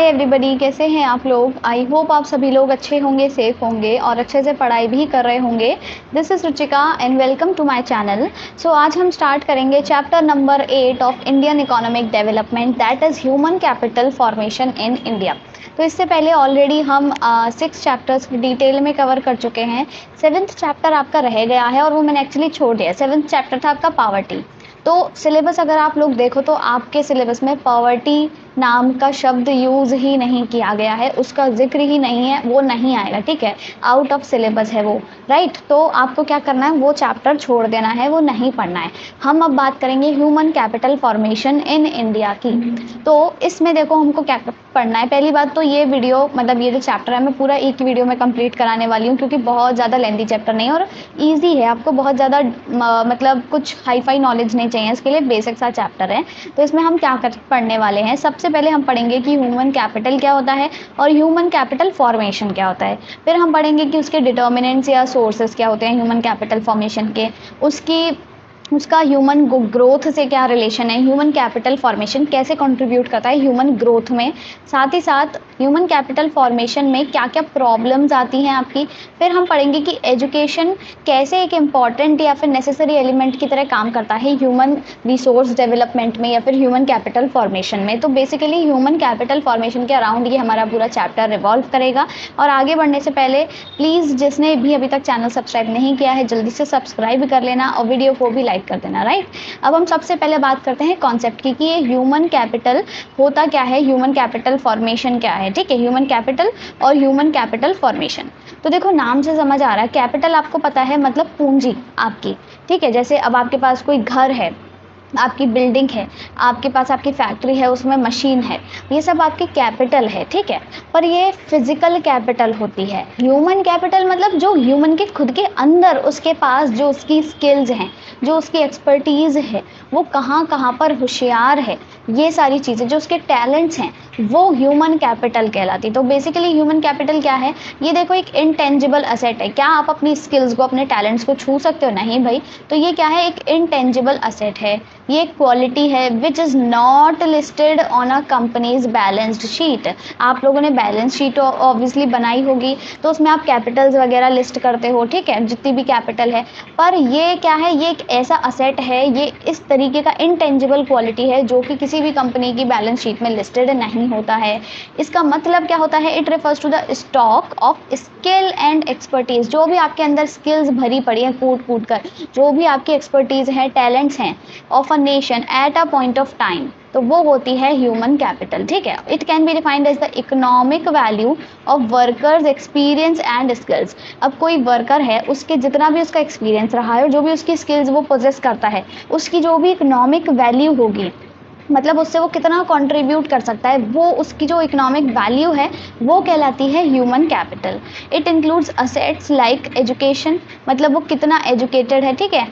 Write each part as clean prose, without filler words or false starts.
Everybody, कैसे हैं आप लोग। आई होप आप सभी लोग अच्छे होंगे, सेफ होंगे और अच्छे से पढ़ाई भी कर रहे होंगे। This is Ruchika and welcome to my channel. So आज हम स्टार्ट करेंगे chapter number 8 of Indian economic development, that is human capital formation in India. तो इससे पहले ऑलरेडी हम 6 चैप्टर्स डिटेल में कवर कर चुके हैं। 7th चैप्टर आपका रह गया है और वो मैंने एक्चुअली छोड़ दिया। 7th चैप्टर था आपका पावर्टी। तो सिलेबस अगर आप लोग देखो तो आपके सिलेबस में पावर्टी नाम का शब्द यूज़ ही नहीं किया गया है, उसका जिक्र ही नहीं है, वो नहीं आएगा, ठीक है। आउट ऑफ सिलेबस है वो, राइट। तो आपको क्या करना है, वो चैप्टर छोड़ देना है, वो नहीं पढ़ना है। हम अब बात करेंगे human capital formation in India की। तो इसमें देखो हमको क्या पढ़ना है। पहली बात तो ये वीडियो मतलब ये जो चैप्टर है मैं पूरा एक वीडियो में कंप्लीट कराने वाली हूँ, क्योंकि बहुत ज़्यादा लेंथी चैप्टर नहीं है और ईजी है। आपको बहुत ज़्यादा मतलब कुछ हाई फाई नॉलेज नहीं चाहिए, इसके लिए बेसिक सा चैप्टर है। तो इसमें हम क्या पढ़ने वाले हैं, सबसे पहले हम पढ़ेंगे कि ह्यूमन कैपिटल क्या होता है और ह्यूमन कैपिटल फॉर्मेशन क्या होता है। फिर हम पढ़ेंगे कि उसके डिटर्मिनेंट्स या सोर्सेस क्या होते हैं ह्यूमन कैपिटल फॉर्मेशन के, उसका ह्यूमन ग्रोथ से क्या रिलेशन है, ह्यूमन कैपिटल फॉर्मेशन कैसे कंट्रीब्यूट करता है ह्यूमन ग्रोथ में, साथ ही साथ ह्यूमन कैपिटल फॉर्मेशन में क्या क्या प्रॉब्लम्स आती हैं आपकी। फिर हम पढ़ेंगे कि एजुकेशन कैसे एक इम्पॉर्टेंट या फिर नेसेसरी एलिमेंट की तरह काम करता है ह्यूमन रिसोर्स डेवलपमेंट में या फिर ह्यूमन कैपिटल फॉर्मेशन में। तो बेसिकली ह्यूमन कैपिटल फॉर्मेशन के अराउंड ये हमारा पूरा चैप्टर रिवॉल्व करेगा। और आगे बढ़ने से पहले प्लीज़ जिसने भी अभी तक चैनल सब्सक्राइब नहीं किया है जल्दी से सब्सक्राइब कर लेना और वीडियो को भी लाइक कर देना, राइट। अब हम सबसे पहले बात करते हैं कॉन्सेप्ट की कि ये ह्यूमन कैपिटल होता क्या है, ह्यूमन कैपिटल फॉर्मेशन क्या है, ठीक है। ह्यूमन कैपिटल और ह्यूमन कैपिटल फॉर्मेशन, तो देखो नाम से समझ आ रहा है, कैपिटल आपको पता है मतलब पूंजी आपकी, ठीक है। जैसे अब आपके पास कोई घर है, आपकी बिल्डिंग है, आपके पास आपकी फैक्ट्री है, उसमें मशीन है, ये सब आपकी कैपिटल है, ठीक है। पर ये फिजिकल कैपिटल होती है। ह्यूमन कैपिटल मतलब जो ह्यूमन के खुद के अंदर उसके पास जो उसकी स्किल्स हैं, जो उसकी एक्सपर्टीज़ है, वो कहाँ कहाँ पर होशियार है, ये सारी चीज़ें जो उसके टैलेंट्स हैं वो ह्यूमन कैपिटल कहलाती। तो बेसिकली ह्यूमन कैपिटल क्या है, ये देखो एक इनटेंजिबल असेट है। क्या आप अपनी स्किल्स को अपने टैलेंट्स को छू सकते हो? नहीं भाई। तो ये क्या है, एक इनटेंजिबल असेट है, ये क्वालिटी है which is not listed on a companies balanced sheet. आप लोगों ने बैलेंस शीट ऑब्वियसली बनाई होगी, तो उसमें आप कैपिटल्स वगैरह लिस्ट करते हो, ठीक है, जितनी भी कैपिटल है। पर ये क्या है, ये एक ऐसा असेट है, ये इस तरीके का इनटेंजिबल क्वालिटी है जो कि किसी भी कंपनी की बैलेंस शीट में लिस्टेड नहीं होता है। इसका मतलब क्या होता है, it refers to the stock of skill and expertise. जो भी आपके अंदर स्किल्स भरी पड़ी है कूट कूट कर, जो भी आपकी एक्सपर्टीज है, टैलेंट्स हैं of a nation at a point of time, तो वो होती है ह्यूमन कैपिटल, ठीक है। It can be defined as the economic value of workers experience and skills. अब कोई वर्कर है, उसके जितना भी उसका एक्सपीरियंस रहा है और जो भी उसकी स्किल्स वो पोजेस करता है, उसकी जो भी इकोनॉमिक वैल्यू होगी, मतलब उससे वो कितना कंट्रीब्यूट कर सकता है, वो उसकी जो इकोनॉमिक वैल्यू है वो कहलाती है human capital. It includes assets like education, मतलब वो कितना एजुकेटेड है, ठीक है,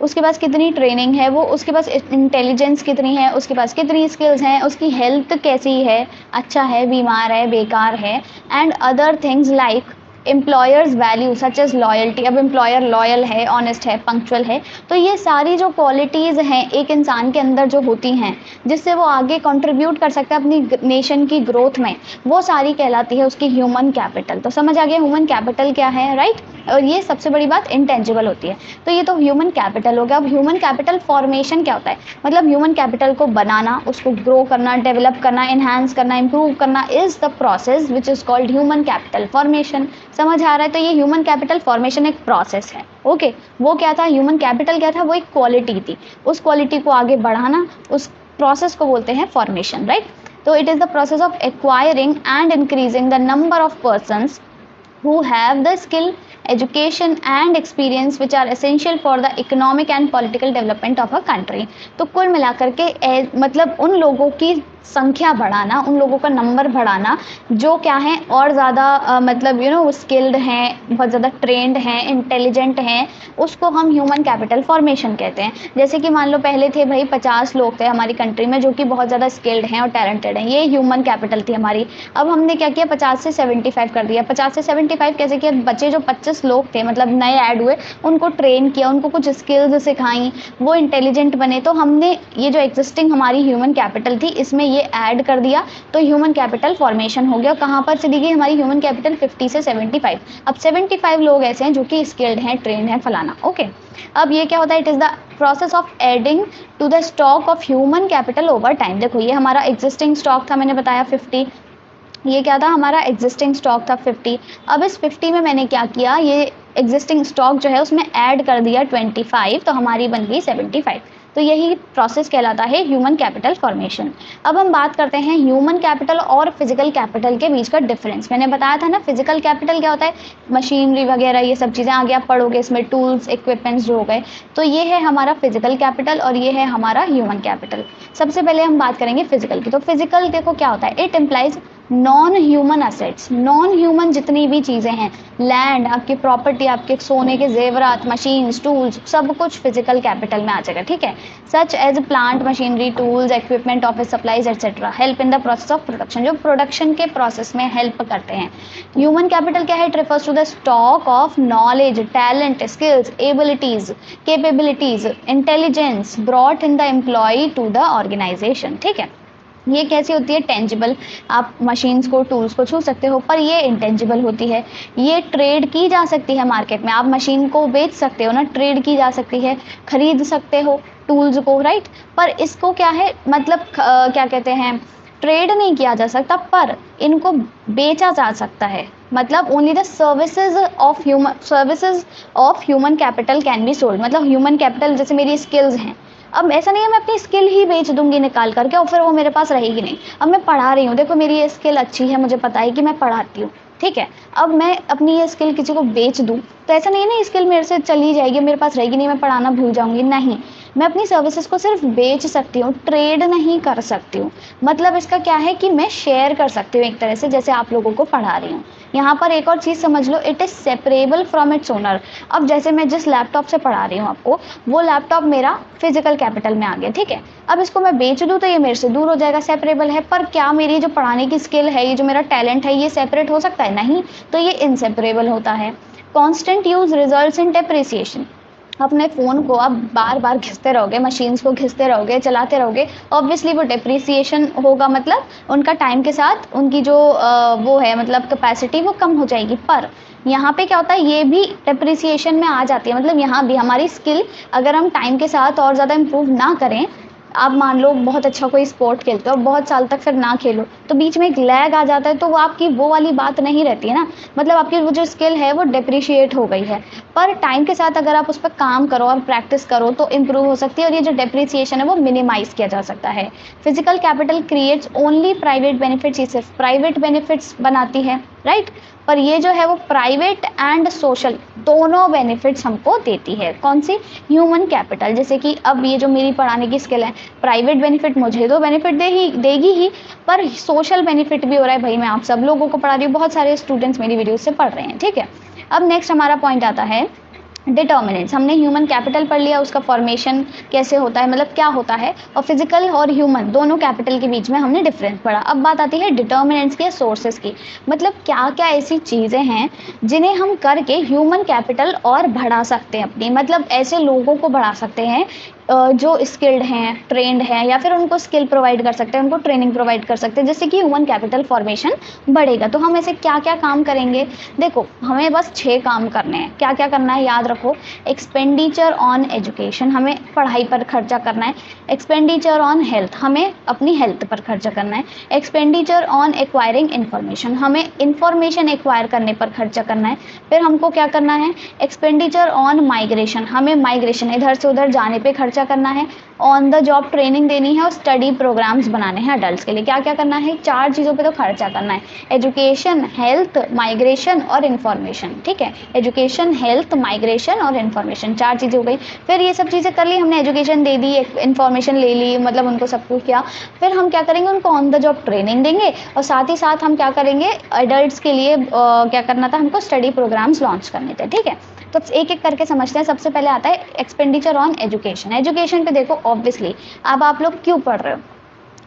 उसके पास कितनी ट्रेनिंग है, वो उसके पास इंटेलिजेंस कितनी है, उसके पास कितनी स्किल्स हैं, उसकी हेल्थ कैसी है, अच्छा है, बीमार है, बेकार है, and other things like employers value such as loyalty. अब एम्प्लॉयर लॉयल है, ऑनेस्ट है, पंक्चुअल है, तो ये सारी जो क्वालिटीज़ हैं एक इंसान के अंदर जो होती हैं जिससे वो आगे कंट्रीब्यूट कर सकता है अपनी नेशन की ग्रोथ में, वो सारी कहलाती है उसकी ह्यूमन कैपिटल। तो समझ आ गया ह्यूमन कैपिटल क्या है, राइट। और ये सबसे बड़ी बात इंटेंजिबल होती है। तो ये तो ह्यूमन कैपिटल हो गया। अब ह्यूमन कैपिटल फॉर्मेशन क्या होता है, मतलब ह्यूमन कैपिटल को बनाना, उसको ग्रो करना, डेवलप करना, इन्हांस करना, इम्प्रूव करना is the process which is called human capital formation. समझ आ रहा है। तो ये ह्यूमन कैपिटल फॉर्मेशन एक प्रोसेस है, ओके। वो क्या था, ह्यूमन कैपिटल क्या था, वो एक क्वालिटी थी, उस क्वालिटी को आगे बढ़ाना, उस प्रोसेस को बोलते हैं फॉर्मेशन, राइट। तो it is the process of acquiring and increasing the number of persons who have the skill, education and experience which are essential for the economic and political development of a country। तो कुल मिलाकर के मतलब उन लोगों की संख्या बढ़ाना, उन लोगों का नंबर बढ़ाना जो क्या है और ज़्यादा मतलब स्किल्ड हैं, बहुत ज़्यादा ट्रेंड हैं, इंटेलिजेंट हैं, उसको हम ह्यूमन कैपिटल फॉर्मेशन कहते हैं। जैसे कि मान लो पहले थे भाई 50 लोग थे हमारी कंट्री में जो कि बहुत ज़्यादा स्किल्ड हैं और टैलेंटेड हैं, ये ह्यूमन कैपिटल थी हमारी। अब हमने क्या किया, 50 से 75 कर दिया। 50 से 75 कैसे किया, बचे जो 25 लोग थे मतलब नए ऐड हुए उनको ट्रेन किया, उनको कुछ स्किल्स सिखाई, वो इंटेलिजेंट बने, तो हमने ये जो एग्जिस्टिंग हमारी ह्यूमन कैपिटल थी इसमें ये ऐड कर दिया, तो ह्यूमन कैपिटल फॉर्मेशन हो गया। कहाँ पर चली गई हमारी ह्यूमन कैपिटल, 50 से 75। अब 75 लोग ऐसे हैं जो कि स्किल्ड हैं, ट्रेंड हैं, फलाना। ओके, अब ये क्या होता है, it is the process of adding to the stock of human capital over time. देखो ये हमारा एग्जिस्टिंग स्टॉक था, मैंने बताया 50, ये क्या था हमारा एग्जिस्टिंग स्टॉक था 50। अब इस 50 में मैंने क्या किया, ये एग्जिस्टिंग स्टॉक जो है उसमें ऐड कर दिया 25, तो हमारी बन गई 75। तो यही प्रोसेस कहलाता है ह्यूमन कैपिटल फॉर्मेशन। अब हम बात करते हैं ह्यूमन कैपिटल और फिजिकल कैपिटल के बीच का डिफरेंस। मैंने बताया था ना फिजिकल कैपिटल क्या होता है, मशीनरी वगैरह ये सब चीज़ें, आगे आप पढ़ोगे इसमें टूल्स इक्विपमेंट्स जो हो गए, तो ये है हमारा फिजिकल कैपिटल और ये है हमारा ह्यूमन कैपिटल। सबसे पहले हम बात करेंगे फिजिकल की। तो फिजिकल देखो क्या होता है, it implies non human assets. Non human जितनी भी चीज़ें हैं, लैंड, आपकी प्रॉपर्टी, आपके सोने के जेवरात, मशीन्स, टूल्स, सब कुछ फिजिकल कैपिटल में आ जाएगा, ठीक है। Such as plant, machinery, tools, equipment, office supplies etcetera help in the process of production, जो प्रोडक्शन के प्रोसेस में हेल्प करते हैं। ह्यूमन कैपिटल क्या है, it refers to the stock of knowledge, talent, skills, abilities, capabilities, intelligence brought in the employ to the organisation, ठीक है। ये कैसी होती है, टेंजिबल, आप मशीन्स को, टूल्स को छू सकते हो, पर ये इंटेंजिबल होती है। ये ट्रेड की जा सकती है मार्केट में, आप मशीन को बेच सकते हो ना, ट्रेड की जा सकती है, खरीद सकते हो टूल्स को, राइट। पर इसको क्या है, मतलब क्या कहते हैं, ट्रेड नहीं किया जा सकता, पर इनको बेचा जा सकता है। मतलब only the services of human capital can be sold. मतलब ह्यूमन कैपिटल जैसे मेरी स्किल्स हैं, अब ऐसा नहीं है मैं अपनी स्किल ही बेच दूंगी निकाल करके और फिर वो मेरे पास रहेगी नहीं। अब मैं पढ़ा रही हूँ, देखो मेरी ये स्किल अच्छी है, मुझे पता है कि मैं पढ़ाती हूँ, ठीक है। अब मैं अपनी ये स्किल किसी को बेच दूँ तो ऐसा नहीं है ना स्किल मेरे से चली जाएगी, मेरे पास रहेगी नहीं, मैं पढ़ाना भूल जाऊंगी, नहीं। मैं अपनी सर्विसेज को सिर्फ बेच सकती हूँ, ट्रेड नहीं कर सकती हूँ। मतलब इसका क्या है कि मैं शेयर कर सकती हूँ एक तरह से, जैसे आप लोगों को पढ़ा रही हूँ। यहाँ पर एक और चीज़ समझ लो, it is separable from its owner. अब जैसे मैं जिस लैपटॉप से पढ़ा रही हूँ आपको, वो लैपटॉप मेरा फिजिकल कैपिटल में आ गया, ठीक है। अब इसको मैं बेच दूँ तो ये मेरे से दूर हो जाएगा, सेपरेबल है। पर क्या मेरी जो पढ़ाने की स्किल है, ये जो मेरा टैलेंट है, ये सेपरेट हो सकता है? नहीं, तो ये इनसेपरेबल होता है। Constant use results in depreciation. अपने फ़ोन को आप बार बार घिसते रहोगे, मशीन्स को घिसते रहोगे, चलाते रहोगे, ऑब्वियसली वो डेप्रिसिएशन होगा, मतलब उनका टाइम के साथ उनकी जो वो है मतलब कैपेसिटी वो कम हो जाएगी। पर यहाँ पे क्या होता है, ये भी डेप्रिसिएशन में आ जाती है। मतलब यहाँ भी हमारी स्किल अगर हम टाइम के साथ और ज़्यादा इम्प्रूव ना करें, आप मान लो बहुत अच्छा कोई स्पोर्ट खेलते हो, बहुत साल तक फिर ना खेलो, तो बीच में एक लैग आ जाता है, तो वो आपकी वो वाली बात नहीं रहती है ना। मतलब आपकी वो जो स्किल है वो डेप्रिशिएट हो गई है। पर टाइम के साथ अगर आप उस पर काम करो और प्रैक्टिस करो तो इम्प्रूव हो सकती है, और ये जो डेप्रिसिएशन है वो मिनिमाइज किया जा सकता है। Physical capital creates only private benefits, ये सिर्फ प्राइवेट बेनिफिट्स बनाती है, राइट। पर ये जो है वो प्राइवेट एंड सोशल दोनों बेनिफिट्स हमको देती है। कौन सी? Human capital. जैसे कि अब ये जो मेरी पढ़ाने की स्किल है, प्राइवेट बेनिफिट मुझे तो बेनिफिट देगी ही, पर सोशल बेनिफिट भी हो रहा है। भाई मैं आप सब लोगों को पढ़ा रही हूँ, बहुत सारे स्टूडेंट्स मेरी वीडियो से पढ़ रहे हैं, ठीक है। अब नेक्स्ट हमारा पॉइंट आता है डिटर्मिनेंट्स। हमने ह्यूमन कैपिटल पढ़ लिया, उसका फॉर्मेशन कैसे होता है, मतलब क्या होता है, और फिजिकल और ह्यूमन दोनों कैपिटल के बीच में हमने डिफरेंस पढ़ा। अब बात आती है डिटर्मिनेंट्स के, सोर्सेज की। मतलब क्या क्या ऐसी चीज़ें हैं जिन्हें हम करके ह्यूमन कैपिटल और बढ़ा सकते हैं अपनी, मतलब ऐसे लोगों को बढ़ा सकते हैं जो स्किल्ड हैं, ट्रेंड हैं, या फिर उनको स्किल प्रोवाइड कर सकते हैं, उनको ट्रेनिंग प्रोवाइड कर सकते हैं, जिससे कि ह्यूमन कैपिटल फॉर्मेशन बढ़ेगा। तो हम ऐसे क्या क्या काम करेंगे? देखो हमें बस 6 काम करने हैं। क्या क्या करना है याद रखो। एक्सपेंडिचर ऑन एजुकेशन, हमें पढ़ाई पर खर्चा करना है। एक्सपेंडिचर ऑन हेल्थ, हमें अपनी हेल्थ पर खर्चा करना है। एक्सपेंडिचर ऑन एक्वायरिंग इन्फॉर्मेशन, हमें इन्फॉर्मेशन एक्वायर करने पर खर्चा करना है। फिर हमको क्या करना है? एक्सपेंडिचर ऑन माइग्रेशन, हमें माइग्रेशन इधर से उधर जाने पर खर्चा करना है। ऑन द जॉब ट्रेनिंग देनी है और स्टडी प्रोग्राम्स बनाने हैं अडल्ट्स के लिए। क्या क्या करना है? 4 चीज़ों पे तो खर्चा करना है, एजुकेशन, हेल्थ, माइग्रेशन और इन्फॉर्मेशन, ठीक है। एजुकेशन, हेल्थ, माइग्रेशन और इन्फॉर्मेशन, 4 चीज़ें हो गई। फिर ये सब चीज़ें कर ली हमने, एजुकेशन दे दी, इन्फॉर्मेशन ले ली, मतलब उनको सब कुछ किया। फिर हम क्या करेंगे? उनको ऑन द जॉब ट्रेनिंग देंगे, और साथ ही साथ हम क्या करेंगे? अडल्ट्स के लिए क्या करना था हमको? स्टडी प्रोग्राम्स लॉन्च करने थे, ठीक है। तो एक एक करके समझते हैं। सबसे पहले आता है एक्सपेंडिचर ऑन एजुकेशन। एजुकेशन पे देखो, ऑब्वियसली अब आप लोग क्यों पढ़ रहे हो?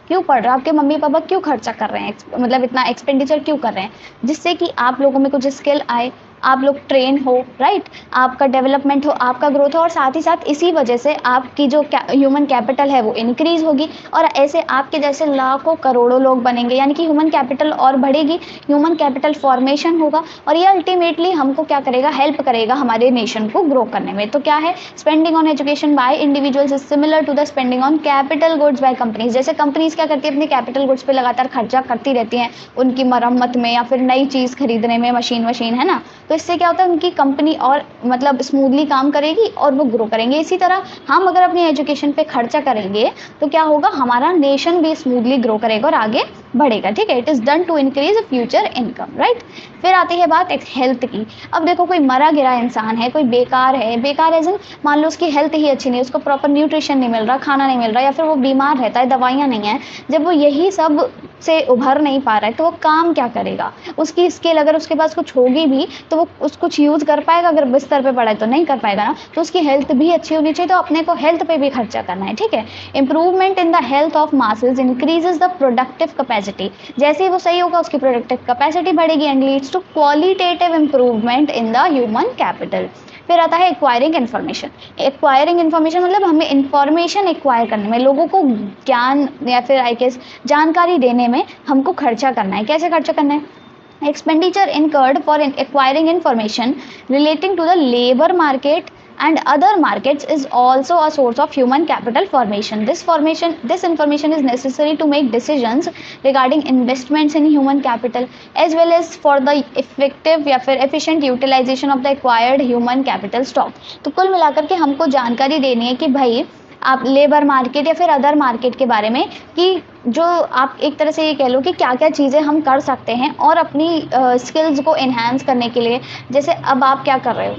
क्यों पढ़ रहे हो, आपके मम्मी पापा क्यों खर्चा कर रहे हैं, मतलब इतना एक्सपेंडिचर क्यों कर रहे हैं, जिससे कि आप लोगों में कुछ स्किल आए, आप लोग ट्रेन हो, राइट, आपका डेवलपमेंट हो, आपका ग्रोथ हो, और साथ ही साथ इसी वजह से आपकी जो ह्यूमन कैपिटल है वो इंक्रीज होगी, और ऐसे आपके जैसे लाखों करोड़ों लोग बनेंगे, यानी कि ह्यूमन कैपिटल और बढ़ेगी, ह्यूमन कैपिटल फॉर्मेशन होगा, और ये अल्टीमेटली हमको क्या करेगा, हेल्प करेगा हमारे नेशन को ग्रो करने में। तो क्या है, spending on education by individuals is similar to the spending on capital goods by companies. जैसे कंपनीज क्या करती है, अपनी कैपिटल गुड्स पे लगातार खर्चा करती रहती हैं, उनकी मरम्मत में या फिर नई चीज़ खरीदने में, मशीन है ना, तो इससे क्या होता है, उनकी कंपनी और मतलब स्मूथली काम करेगी और वो ग्रो करेंगे। इसी तरह हम अगर अपनी एजुकेशन पे खर्चा करेंगे तो क्या होगा, हमारा नेशन भी स्मूथली ग्रो करेगा और आगे बढ़ेगा, ठीक है। It is done to increase future income, right. फिर आती है बात एक हेल्थ की। अब देखो, कोई मरा गिरा इंसान है, कोई बेकार है, बेकार एज इन मान लो उसकी हेल्थ ही अच्छी नहीं है, उसको प्रॉपर न्यूट्रिशन नहीं मिल रहा, खाना नहीं मिल रहा, या फिर वो बीमार रहता है, दवाइयाँ नहीं है, जब वो यही सब से उभर नहीं पा रहा है तो वो काम क्या करेगा, उसकी स्किल अगर उसके पास कुछ होगी भी तो वो कुछ यूज़ कर पाएगा, अगर बिस्तर पे पड़ा है तो नहीं कर पाएगा ना। तो उसकी हेल्थ भी अच्छी होनी चाहिए, तो अपने को हेल्थ पे भी खर्चा करना है, ठीक है। Improvement in the health of masses increases the productive capacity. जैसे ही वो सही होगा उसकी प्रोडक्टिव कैपेसिटी बढ़ेगी and leads to qualitative improvement in the human capital. फिर आता है एक्वायरिंग इन्फॉर्मेशन। एक्वायरिंग इन्फॉर्मेशन मतलब हमें इन्फॉर्मेशन एक्वायर करने में, लोगों को ज्ञान या फिर आई गेस जानकारी देने में हमको खर्चा करना है। कैसे खर्चा करना है, expenditure incurred for acquiring information relating to the labor market and other markets is also a source of human capital formation. This information is necessary to make decisions regarding investments in human capital as well as for the effective या फिर efficient utilization of the acquired human capital stock. तो कुल मिलाकर के हमको जानकारी देनी है कि भाई आप लेबर मार्केट या फिर अदर मार्केट के बारे में, कि जो आप एक तरह से ये कह लो कि क्या क्या चीज़ें हम कर सकते हैं और अपनी स्किल्स को एनहांस करने के लिए। जैसे अब आप क्या कर रहे हो,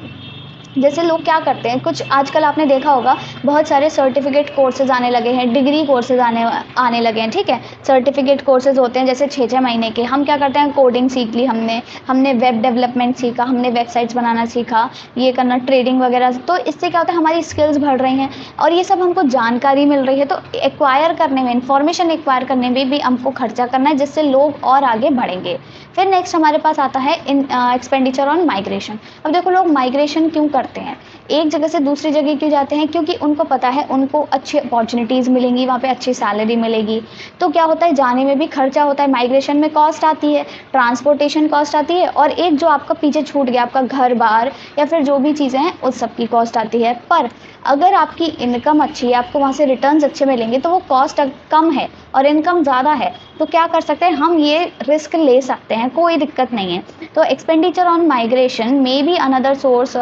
जैसे लोग क्या करते हैं, कुछ आजकल आपने देखा होगा बहुत सारे सर्टिफिकेट कोर्सेज आने लगे हैं, डिग्री कोर्सेज आने लगे हैं, ठीक है। सर्टिफिकेट कोर्सेज होते हैं जैसे 6-6 महीने के। हम क्या करते हैं, कोडिंग सीख ली हमने वेब डेवलपमेंट सीखा, हमने वेबसाइट्स बनाना सीखा, ये करना, ट्रेडिंग वगैरह। तो इससे क्या होता है, हमारी स्किल्स बढ़ रही हैं और ये सब हमको जानकारी मिल रही है। तो एक्वायर करने में, इंफॉर्मेशन एक्वायर करने में भी हमको खर्चा करना है, जिससे लोग और आगे बढ़ेंगे। फिर नेक्स्ट हमारे पास आता है एक्सपेंडिचर ऑन माइग्रेशन। अब देखो, लोग माइग्रेशन क्यों करते हैं, एक जगह से दूसरी जगह क्यों जाते हैं, क्योंकि उनको पता है उनको अच्छी अपॉर्चुनिटीज़ मिलेंगी, वहाँ पे अच्छी सैलरी मिलेगी। तो क्या होता है, जाने में भी खर्चा होता है, माइग्रेशन में कॉस्ट आती है, ट्रांसपोर्टेशन कॉस्ट आती है, और एक जो आपका पीछे छूट गया, आपका घर बार या फिर जो भी चीज़ें हैं उस सब की कॉस्ट आती है। पर अगर आपकी इनकम अच्छी है, आपको वहाँ से रिटर्न्स अच्छे मिलेंगे, तो वो कॉस्ट कम है और इनकम ज़्यादा है, तो क्या कर सकते हैं, हम ये रिस्क ले सकते हैं, कोई दिक्कत नहीं है। तो expenditure on migration may be another source